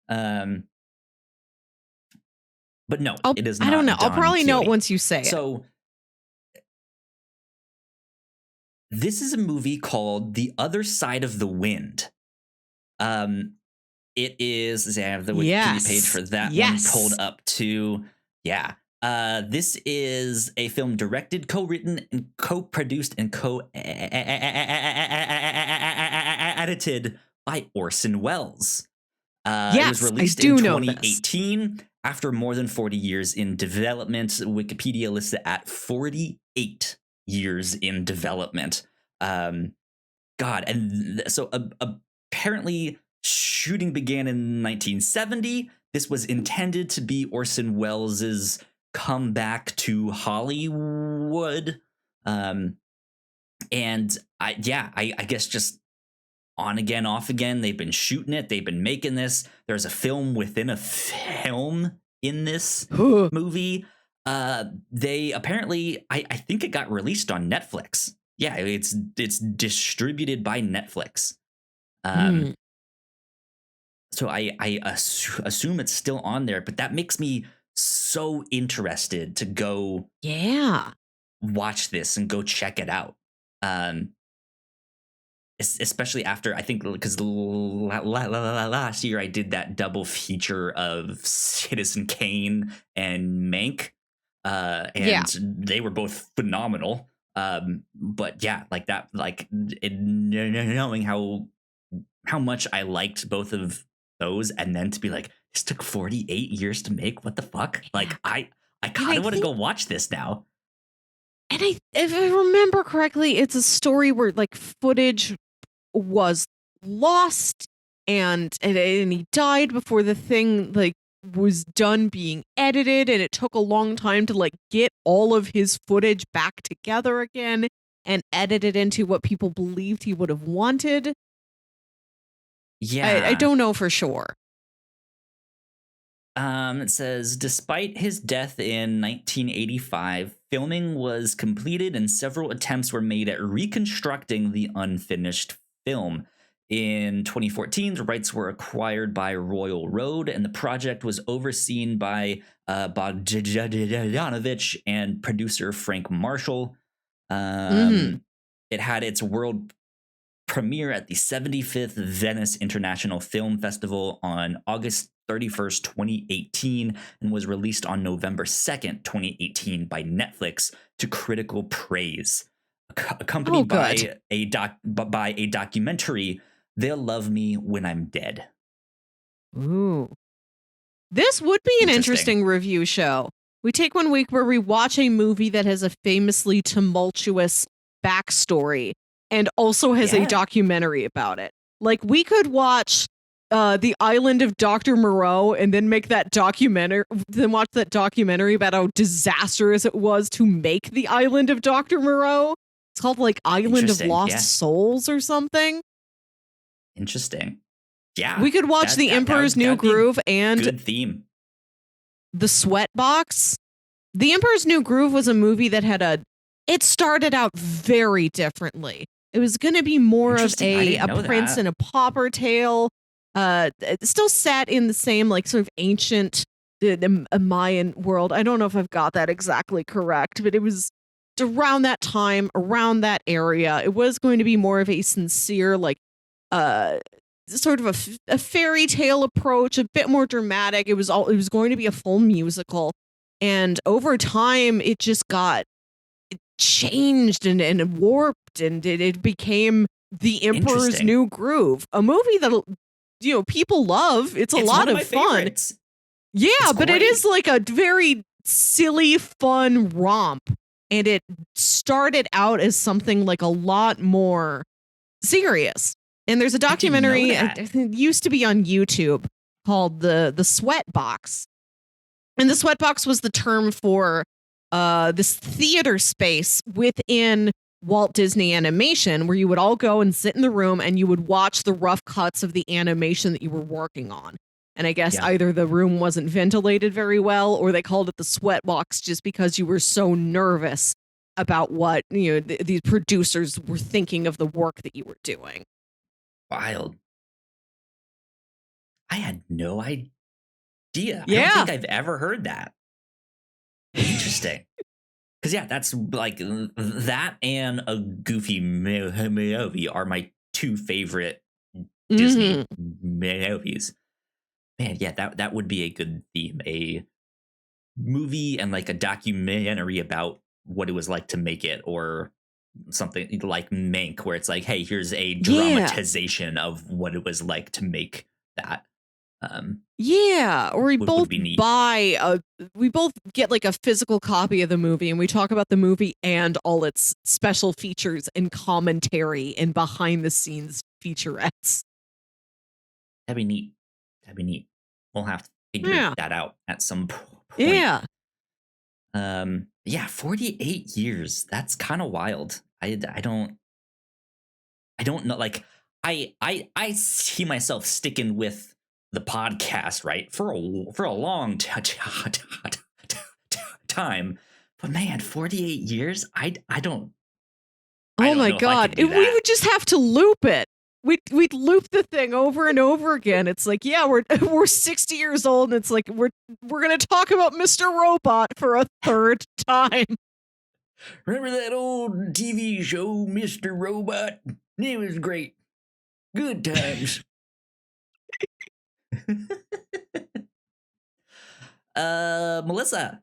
But no, it is not. I don't know. Don I'll probably Quixote. know it once you say it. So this is a movie called The Other Side of the Wind. It is, I have the Wikipedia page for that one pulled up too. Yeah. This is a film directed, co-written, and co-produced, and co-edited by Orson Welles. It was released in 2018 after more than 40 years in development. Wikipedia lists it at 48 years in development. God, and so apparently shooting began in 1970. This was intended to be Orson Welles' comeback to Hollywood. And I guess just on again, off again. They've been shooting it. They've been making this. There's a film within a film in this movie. They apparently, I think it got released on Netflix. Yeah, it's distributed by Netflix. So I assume it's still on there, but that makes me so interested to go watch this and go check it out. Especially after, I think, because last year I did that double feature of Citizen Kane and Mank, and they were both phenomenal. But yeah, like that, like knowing how much I liked both of those, and then to be like, this took 48 years to make. What the fuck? Like, I kind of want to go watch this now. And if I remember correctly, it's a story where like footage was lost and he died before the thing like was done being edited, and it took a long time to like get all of his footage back together again and edit it into what people believed he would have wanted. I don't know for sure. It says, despite his death in 1985, filming was completed and several attempts were made at reconstructing the unfinished film. In 2014, the rights were acquired by Royal Road, and the project was overseen by Bogdanovich and producer Frank Marshall. It had its world premiere at the 75th Venice International Film Festival on August 31st, 2018, and was released on November 2nd, 2018 by Netflix to critical praise. Accompanied by a documentary They'll Love Me When I'm Dead. Ooh. This would be an interesting review show. We take 1 week where we watch a movie that has a famously tumultuous backstory and also has a documentary about it. Like, we could watch The Island of Dr. Moreau and then watch that documentary about how disastrous it was to make The Island of Dr. Moreau. It's called like Island of Lost Souls or something. Interesting. Yeah. We could watch The Emperor's New Groove and good theme. The Sweatbox. The Emperor's New Groove was a movie that it started out very differently. It was going to be more of a prince and a pauper tale. It's still set in the same like sort of ancient Mayan world. I don't know if I've got that exactly correct, but it was around that time, around that area. It was going to be more of a sincere, like, sort of a fairy tale approach, a bit more dramatic. It was going to be a full musical, and over time it changed and warped, and it became The Emperor's New Groove, a movie that people love. It's a lot of fun. Favorites. Yeah, but it is like a very silly, fun romp, and it started out as something like a lot more serious. And there's a documentary, it used to be on YouTube, called the Sweatbox. And the Sweatbox was the term for this theater space within Walt Disney Animation, where you would all go and sit in the room and you would watch the rough cuts of the animation that you were working on. And I guess either the room wasn't ventilated very well, or they called it the Sweatbox just because you were so nervous about what these producers were thinking of the work that you were doing. Wild. I had no idea. Yeah. I don't think I've ever heard that. Interesting. Because that's like that and a Goofy movie are my two favorite Disney movies. Man, that would be a good theme. A movie and like a documentary about what it was like to make it, or something like Mank, where it's like, hey, here's a dramatization of what it was like to make that. Or we both get like a physical copy of the movie, and we talk about the movie and all its special features and commentary and behind the scenes featurettes. That'd be neat. We'll have to figure that out at some point. 48 years. That's kind of wild. I don't know. Like, I see myself sticking with the podcast, right, for a long time, but man, 48 years, I don't. Oh my God, we would just have to loop it. We'd loop the thing over and over again. It's like, we're 60 years old, and it's like we're gonna talk about Mr. Robot for a third time. Remember that old TV show, Mr. Robot? It was great. Good times. Melissa,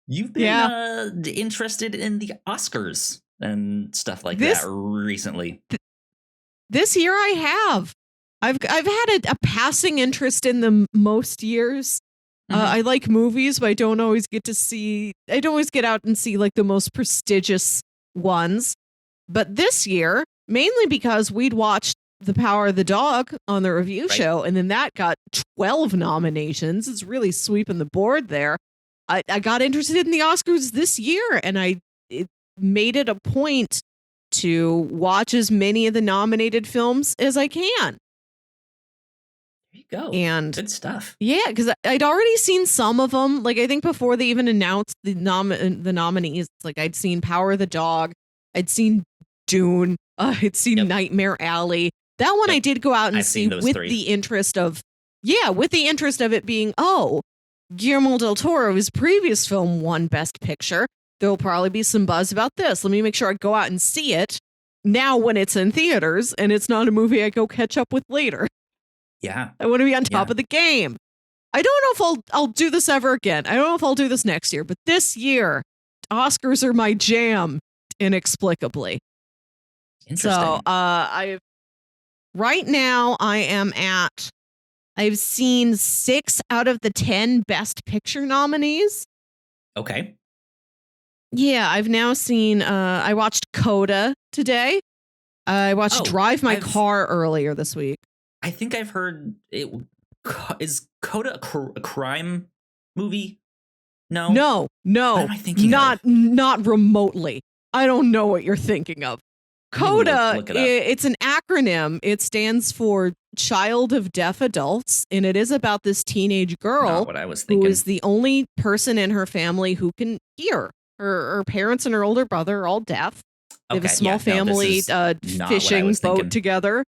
you've been interested in the Oscars and stuff like that recently. This year I have. I've had a passing interest in them most years. I like movies, but I don't always get out and see like the most prestigious ones. But this year, mainly because we'd watched The Power of the Dog on the review show, and then that got 12 nominations. It's really sweeping the board there. I got interested in the Oscars this year, and it made it a point to watch as many of the nominated films as I can. There you go. And good stuff. Yeah, because I'd already seen some of them. Like, I think before they even announced the nominees, like I'd seen Power of the Dog, I'd seen Dune, I'd seen Nightmare Alley. That one I did go out and see with the interest of it being, Guillermo del Toro's previous film won Best Picture. There'll probably be some buzz about this. Let me make sure I go out and see it now when it's in theaters and it's not a movie I go catch up with later. Yeah. I want to be on top of the game. I don't know if I'll do this ever again. I don't know if I'll do this next year, but this year, Oscars are my jam, inexplicably. Interesting. So, Right now, I've seen 6 out of the 10 Best Picture nominees. Okay. Yeah, I've now seen, I watched Coda today. I watched Drive My Car earlier this week. I think I've heard it. Is Coda a crime movie? No. No. What am I thinking not remotely. I don't know what you're thinking of. Coda, look it up. it's an acronym. It stands for Child of Deaf Adults, and it is about this teenage girl Not what I was thinking. who is the only person in her family who can hear. Her parents and her older brother are all deaf. They have a small family fishing boat together.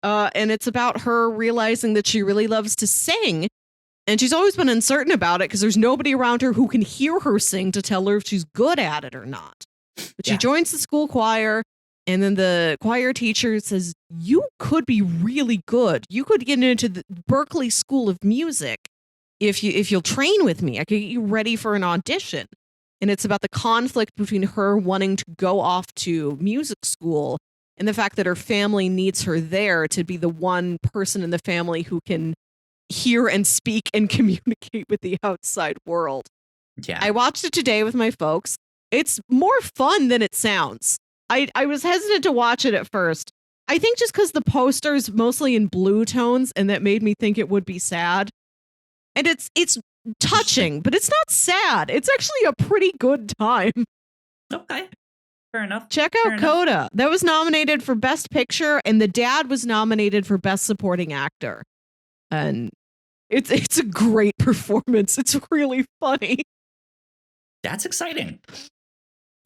And it's about her realizing that she really loves to sing. And she's always been uncertain about it because there's nobody around her who can hear her sing to tell her if she's good at it or not. But she joins the school choir, and then the choir teacher says, you could be really good. You could get into the Berklee School of Music if you'll train with me. I could get you ready for an audition. And it's about the conflict between her wanting to go off to music school and the fact that her family needs her there to be the one person in the family who can hear and speak and communicate with the outside world. Yeah. I watched it today with my folks. It's more fun than it sounds. I was hesitant to watch it at first. I think just because the poster's mostly in blue tones and that made me think it would be sad. And it's touching, but it's not sad. It's actually a pretty good time. Okay. Fair enough. Check out Coda. That was nominated for Best Picture, and the dad was nominated for Best Supporting Actor. And it's a great performance. It's really funny. That's exciting.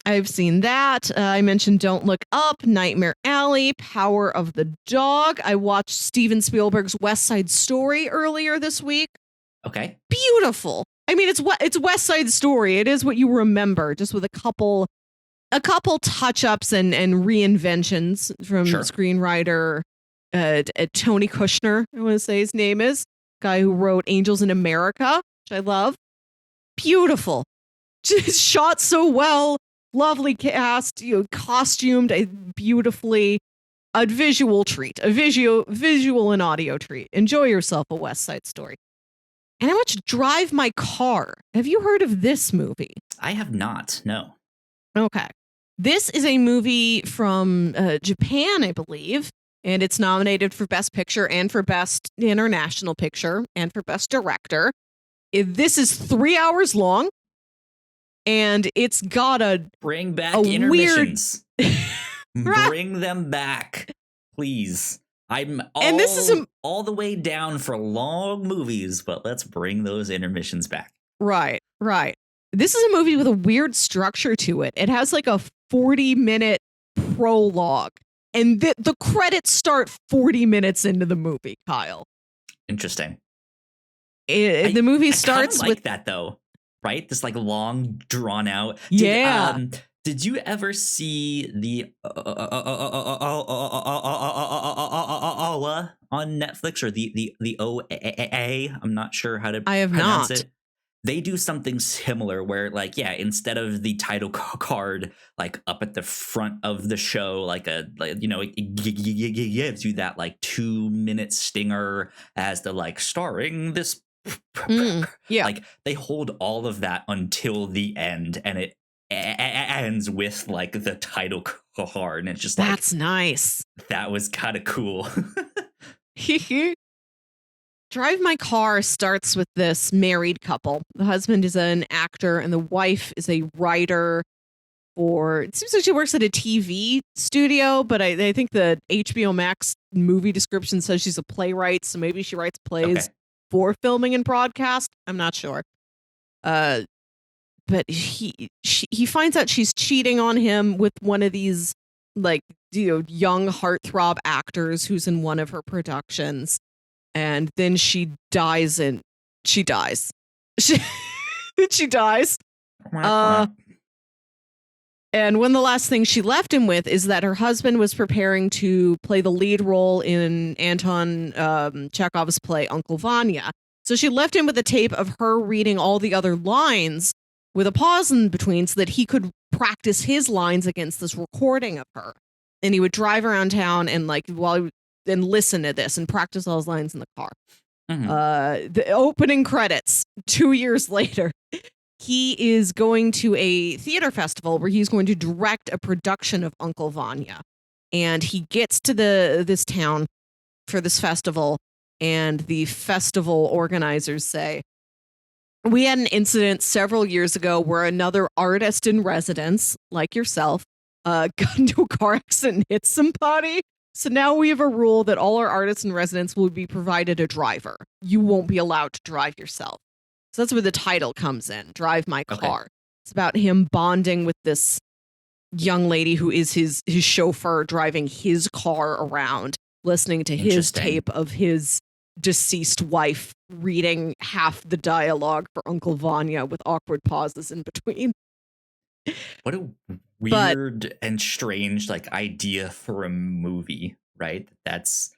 I've seen that. I mentioned Don't Look Up, Nightmare Alley, Power of the Dog. I watched Steven Spielberg's West Side Story earlier this week. Okay. Beautiful. I mean, it's West Side Story. It is what you remember, just with a couple touch-ups and reinventions from screenwriter Tony Kushner, I want to say his name is, guy who wrote Angels in America, which I love. Beautiful. Just shot so well. Lovely cast, costumed beautifully. A visual treat, a visual and audio treat. Enjoy yourself, a West Side Story. And I watched Drive My Car. Have you heard of this movie? I have not, no. Okay. This is a movie from Japan, I believe, and it's nominated for Best Picture and for Best International Picture and for Best Director. This is 3 hours long, and it's got bring back intermissions. Bring them back, please. I'm all the way down for long movies, but let's bring those intermissions back. Right. This is a movie with a weird structure to it. It has like a 40-minute prologue, and the credits start 40 minutes into the movie, Kyle. Interesting. The movie starts with that, though, right? This like long, drawn out. Did you ever see the on Netflix, or the OA? I'm not sure how to pronounce it. They do something similar where, like, instead of the title card, like up at the front of the show, it gives you that like 2-minute stinger as the like starring this. Like they hold all of that until the end, and it ends with like the title card, and it's just like, that's nice. That was kind of cool. Drive My Car starts with this married couple. The husband is an actor and the wife is a writer it seems like she works at a TV studio, but I think the HBO Max movie description says she's a playwright, so maybe she writes plays for filming and broadcast. I'm not sure. But he finds out she's cheating on him with one of these young heartthrob actors who's in one of her productions. And then she dies. She dies. And one of the last things she left him with is that her husband was preparing to play the lead role in Anton Chekhov's play Uncle Vanya. So she left him with a tape of her reading all the other lines with a pause in between so that he could practice his lines against this recording of her. And he would drive around town and while and listen to this and practice all his lines in the car. Mhm. The opening credits 2 years later, he is going to a theater festival where he's going to direct a production of Uncle Vanya. And he gets to this town for this festival, and the festival organizers say, we had an incident several years ago where another artist in residence, like yourself, got into a car accident and hit somebody. So now we have a rule that all our artists in residence will be provided a driver. You won't be allowed to drive yourself. So that's where the title comes in, Drive My Car. Okay. It's about him bonding with this young lady who is his chauffeur, driving his car around, listening to his tape of his deceased wife reading half the dialogue for Uncle Vanya with awkward pauses in between. What a weird and strange like idea for a movie, right? That's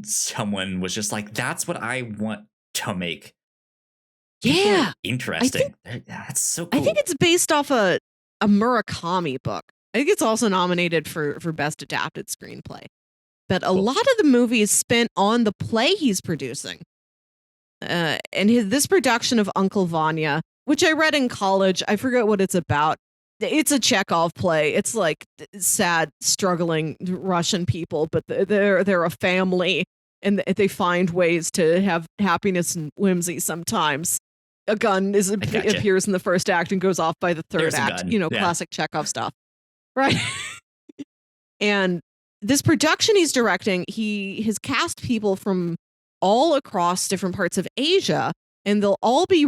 someone was just like, that's what I want to make. Yeah. Interesting. That's so cool. I think it's based off a Murakami book. I think it's also nominated for Best Adapted Screenplay. But a lot of the movie is spent on the play he's producing. And this production of Uncle Vanya, which I read in college, I forget what it's about. It's a Chekhov play. It's like sad, struggling Russian people, but they're a family, and they find ways to have happiness and whimsy sometimes. A gun appears in the first act and goes off by the third act. Classic Chekhov stuff. Right. And this production he's directing, he has cast people from all across different parts of Asia, and they'll all be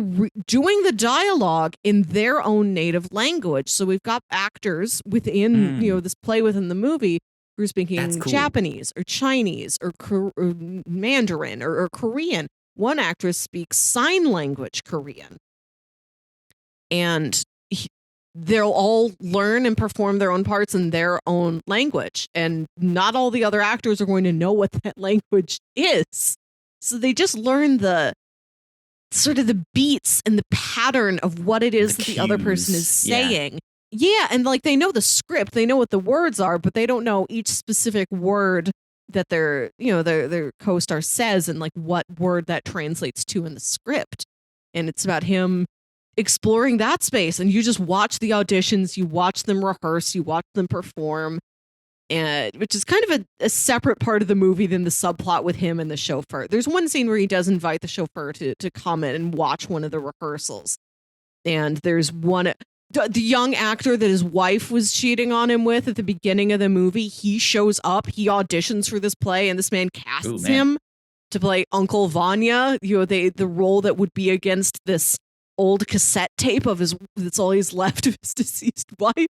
doing the dialogue in their own native language. So we've got actors within, this play within the movie who are speaking Japanese or Chinese or Mandarin or Korean. One actress speaks sign language Korean. And they'll all learn and perform their own parts in their own language. And not all the other actors are going to know what that language is. So they just learn the sort of the beats and the pattern of what it is that the other person is saying. Yeah, and like they know the script, they know what the words are, but they don't know each specific word that their co-star says and like what word that translates to in the script. And it's about him exploring that space, and you just watch the auditions, you watch them rehearse, you watch them perform, and which is kind of a separate part of the movie than the subplot with him and the chauffeur. There's one scene where he does invite the chauffeur to come in and watch one of the rehearsals, and there's the young actor that his wife was cheating on him with at the beginning of the movie. He shows up, he auditions for this play, and this man casts him to play Uncle Vanya, the role that would be against this old cassette tape of that's all he's left of his deceased wife.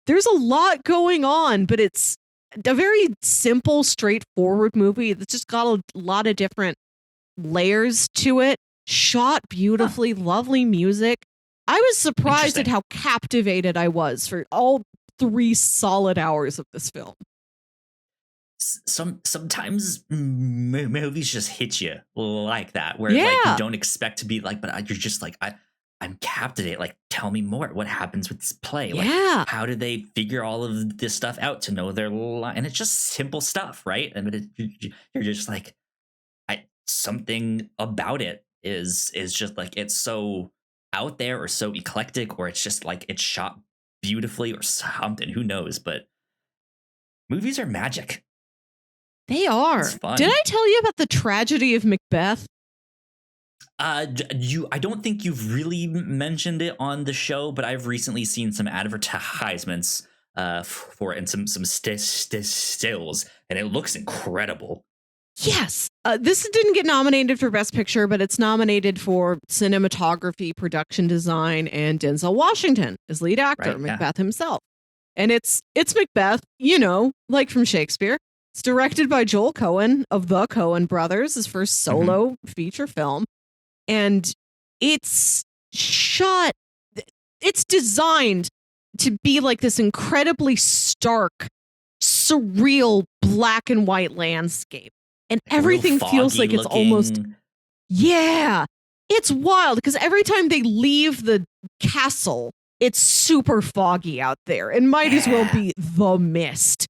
There's a lot going on, but it's a very simple, straightforward movie that's just got a lot of different layers to it. Shot beautifully, lovely music. I was surprised at how captivated I was for all 3 solid hours of this film. Sometimes movies just hit you like that, where like you don't expect to be like, but you're just like, I'm captivated. Like, tell me more. What happens with this play? Like, how do they figure all of this stuff out to know their line? And it's just simple stuff, right? I mean, you're just like, something about it is just like, it's so out there or so eclectic, or it's just like it's shot beautifully or something. Who knows? But movies are magic. They are. Did I tell you about the tragedy of Macbeth? I don't think you've really mentioned it on the show, but I've recently seen some advertisements for it and some stills, and it looks incredible. Yes. This didn't get nominated for Best Picture, but it's nominated for cinematography, production design, and Denzel Washington as lead actor, Macbeth himself. And it's Macbeth, like from Shakespeare. It's directed by Joel Coen of the Coen Brothers, his first solo feature film. And it's designed to be like this incredibly stark, surreal black and white landscape. And everything feels like it's almost, it's wild because every time they leave the castle, it's super foggy out there and might as well be the mist.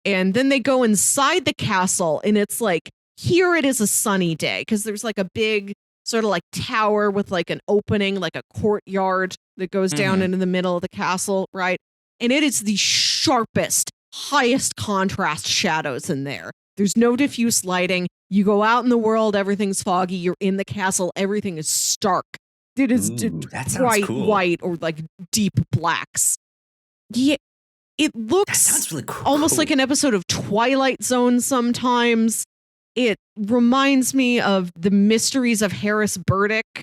And then they go inside the castle, and it's like, here it is a sunny day, because there's like a big sort of like tower with like an opening, like a courtyard that goes down into the middle of the castle, right? And it is the sharpest, highest contrast shadows in there. There's no diffuse lighting. You go out in the world, everything's foggy. You're in the castle, everything is stark. It is bright white or like deep blacks. Yeah, it looks really cool. Almost like an episode of Twilight Zone sometimes. It reminds me of the Mysteries of Harris Burdick,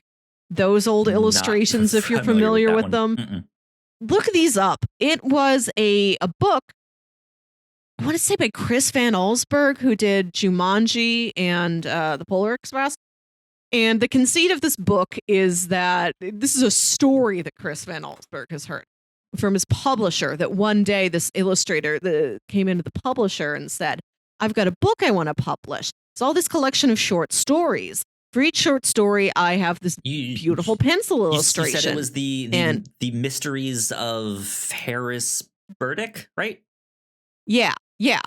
those old illustrations, if you're familiar with them. Look these up. It was a book, I want to say by Chris Van Allsburg, who did Jumanji and The Polar Express. And the conceit of this book is that this is a story that Chris Van Allsburg has heard from his publisher, that one day this illustrator came into the publisher and said, I've got a book I want to publish. It's all this collection of short stories. For each short story, I have this beautiful pencil illustration. You said it was the Mysteries of Harris Burdick, right? Yeah. You're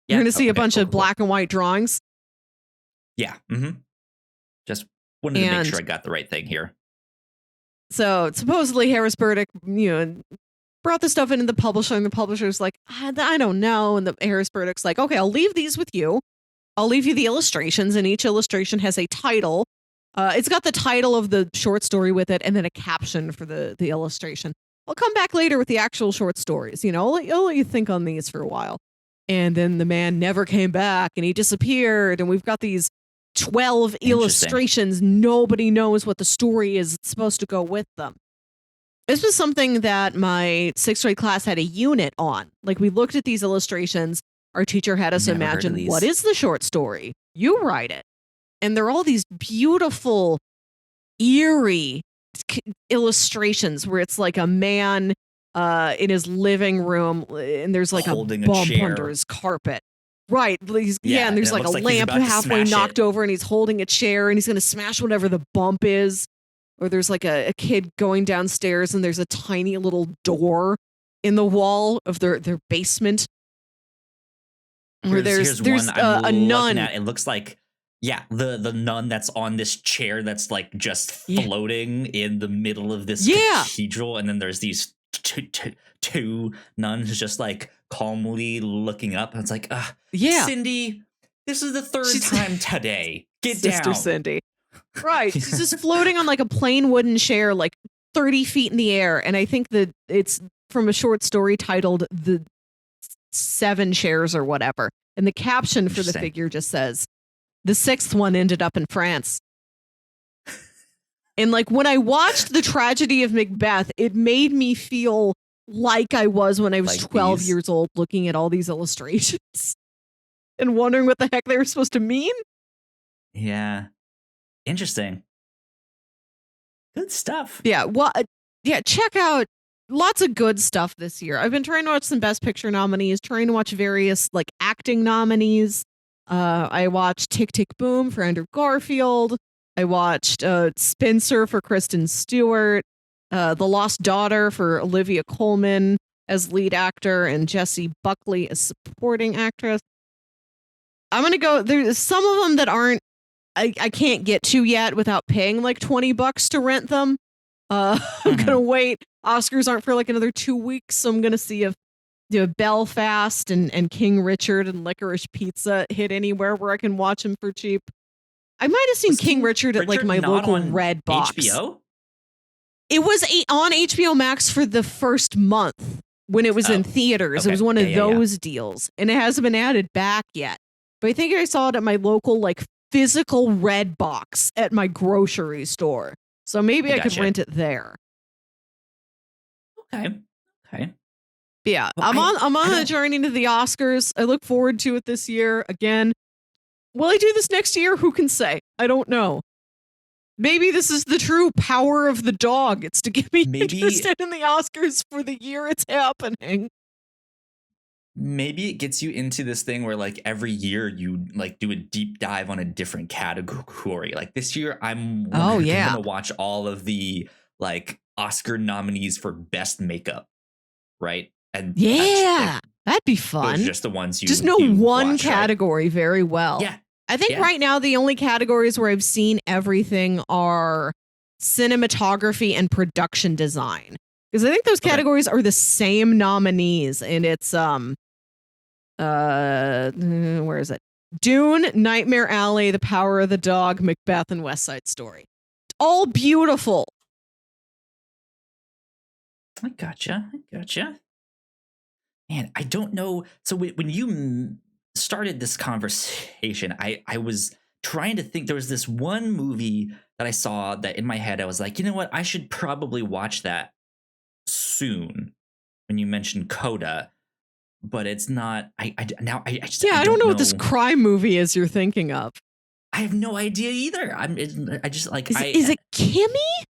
going to see a bunch of black and white drawings. Yeah. Just wanted to make sure I got the right thing here. So supposedly Harris Burdick, brought the stuff into the publisher, and the publisher's like, I don't know. And the Harris Burdick's like, okay, I'll leave these with you. I'll leave you the illustrations, and each illustration has a title. It's got the title of the short story with it, and then a caption for the illustration. I'll come back later with the actual short stories. I'll let you think on these for a while. And then the man never came back, and he disappeared, and we've got these 12 illustrations. Nobody knows what the story is supposed to go with them. This was something that my 6th grade class had a unit on. Like, we looked at these illustrations. Our teacher had us imagine, what is the short story? You write it. And they're all these beautiful, eerie illustrations where it's like a man in his living room, and there's like holding a bump chair under his carpet. Right. And there's like a lamp halfway knocked over, and he's holding a chair, and he's going to smash whatever the bump is. Or there's like a kid going downstairs, and there's a tiny little door in the wall of their basement. Where there's a nun. It looks like, the nun that's on this chair that's like just floating in the middle of this cathedral. And then there's these two nuns just like calmly looking up. And it's like, Cindy, this is the third time today. Get down. Sister Cindy. Right. She's just floating on like a plain wooden chair, like 30 feet in the air. And I think that it's from a short story titled The 7 Chairs or whatever. And the caption for the figure just says, the 6th one ended up in France. And like when I watched The Tragedy of Macbeth, it made me feel like I was when I was 12 years old, looking at all these illustrations and wondering what the heck they were supposed to mean. Yeah. Interesting. Good stuff. Yeah. Well, check out lots of good stuff this year. I've been trying to watch some Best Picture nominees, trying to watch various like acting nominees. I watched Tick, Tick, Boom for Andrew Garfield. I watched Spencer for Kristen Stewart. The Lost Daughter for Olivia Colman as lead actor, and Jessie Buckley as supporting actress. I'm going to go, there's some of them that aren't, I can't get to yet without paying like $20 to rent them. I'm going to wait. Oscars aren't for like another 2 weeks, so I'm going to see if Belfast and King Richard and Licorice Pizza hit anywhere where I can watch them for cheap. I might have seen King Richard at like my local Red Box. HBO? It was on HBO Max for the first month when it was in theaters. Okay. It was one of those deals, and it hasn't been added back yet. But I think I saw it at my local like physical Red Box at my grocery store. So maybe I could rent it there. Okay. Yeah, well, I'm on a journey to the Oscars. I look forward to it this year. Again, will I do this next year? Who can say? I don't know. Maybe this is the true power of the dog. It's to get me interested in the Oscars for the year it's happening. Maybe it gets you into this thing where like every year you like do a deep dive on a different category. Like this year, I'm going to watch all of the like Oscar nominees for best makeup, right? And That'd be Those fun. are just the ones you just know you one watch, right? category very well. Yeah. I think Yeah. right now the only categories where I've seen everything are cinematography and production design. Because I think those categories are the same nominees, and it's where is it? Dune, Nightmare Alley, The Power of the Dog, Macbeth, and West Side Story. All beautiful. I gotcha. Man, I don't know. So when you started this conversation, I was trying to think. There was this one movie that I saw that in my head I was like, you know what? I should probably watch that soon. When you mentioned Coda, but it's not. I just I don't know what this crime movie is you're thinking of. I have no idea either. I just like. Is it Kimmy?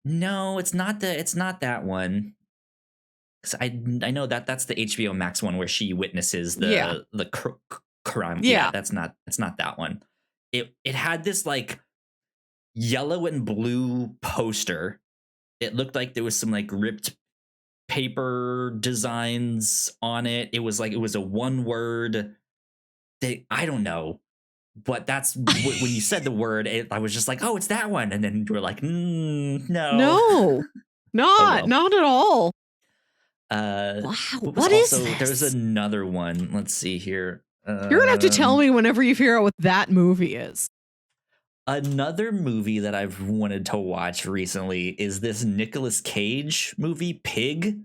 No, it's not that one. Because I know that's the HBO Max one where she witnesses the crime. Yeah, it's not that one. It had this like yellow and blue poster. It looked like there was some like ripped paper designs on it. It was a one word. I don't know, but that's when you said the word. I was just like, oh, it's that one, and then you were like, no, not at all. Wow, what is this? There's another one. Let's see here. You're gonna have to tell me whenever you figure out what that movie is. Another movie that I've wanted to watch recently is this Nicolas Cage movie, Pig.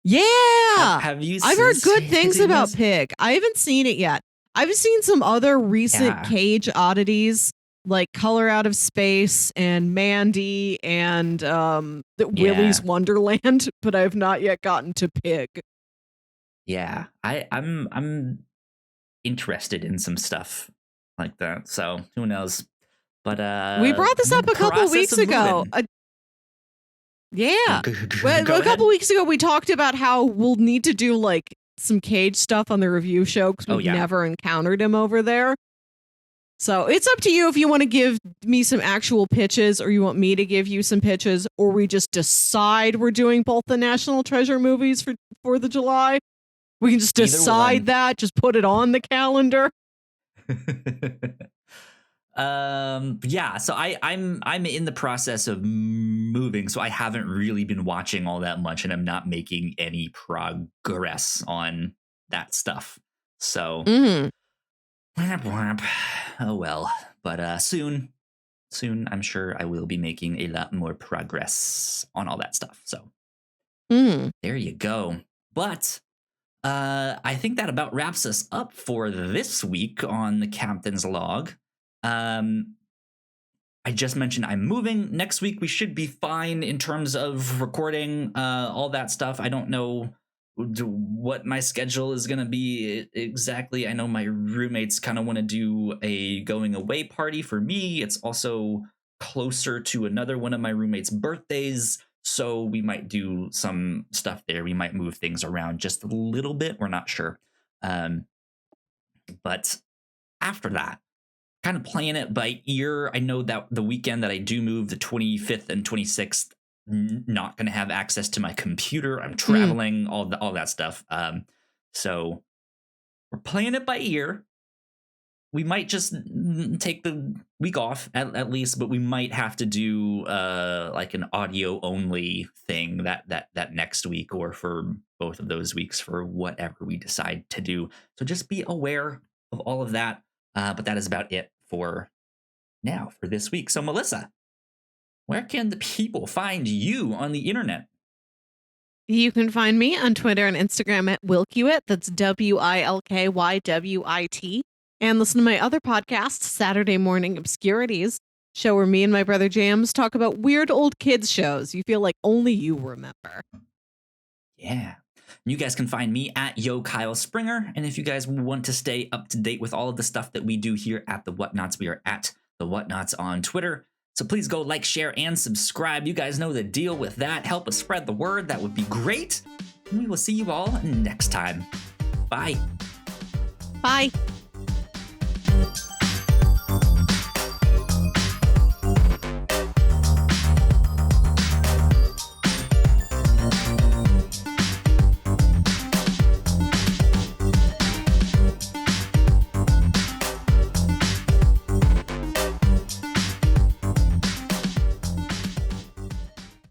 Yeah, have you? I've heard good things about Pig. I haven't seen it yet. I've seen some other recent Cage oddities, like Color Out of Space and Mandy and Willy's Wonderland, but I've not yet gotten to Pig. Yeah, I'm interested in some stuff like that. So who knows? But we brought this up a couple weeks ago. A couple weeks ago, we talked about how we'll need to do like some Cage stuff on the review show because we've never encountered him over there. So it's up to you if you want to give me some actual pitches or you want me to give you some pitches, or we just decide we're doing both the National Treasure movies for 4th of July. We can just decide that, just put it on the calendar. So I'm in the process of moving, so I haven't really been watching all that much, and I'm not making any progress on that stuff. So oh well, but soon I'm sure I will be making a lot more progress on all that stuff. So there you go. But I think that about wraps us up for this week on the Captain's Log. I just mentioned I'm moving. Next week we should be fine in terms of recording all that stuff. I don't know what my schedule is going to be exactly. I know my roommates kind of want to do a going away party for me. It's also closer to another one of my roommates' birthdays, so we might do some stuff there. We might move things around just a little bit. We're not sure. But after that, kind of playing it by ear. I know that the weekend that I do move, the 25th and 26th, not going to have access to my computer. I'm traveling, all that stuff. So we're playing it by ear. We might just take the week off at least, but we might have to do like an audio only thing that next week, or for both of those weeks, for whatever we decide to do. So just be aware of all of that. But that is about it for now for this week. So Melissa, where can the people find you on the internet? You can find me on Twitter and Instagram at Wilkywit. That's WILKYWIT. And listen to my other podcast, Saturday Morning Obscurities, show where me and my brother James talk about weird old kids shows you feel like only you remember. Yeah. You guys can find me at Yo Kyle Springer. And if you guys want to stay up to date with all of the stuff that we do here at the Whatnauts, we are at the Whatnauts on Twitter. So please go like, share, and subscribe. You guys know the deal with that. Help us spread the word. That would be great. And we will see you all next time. Bye. Bye.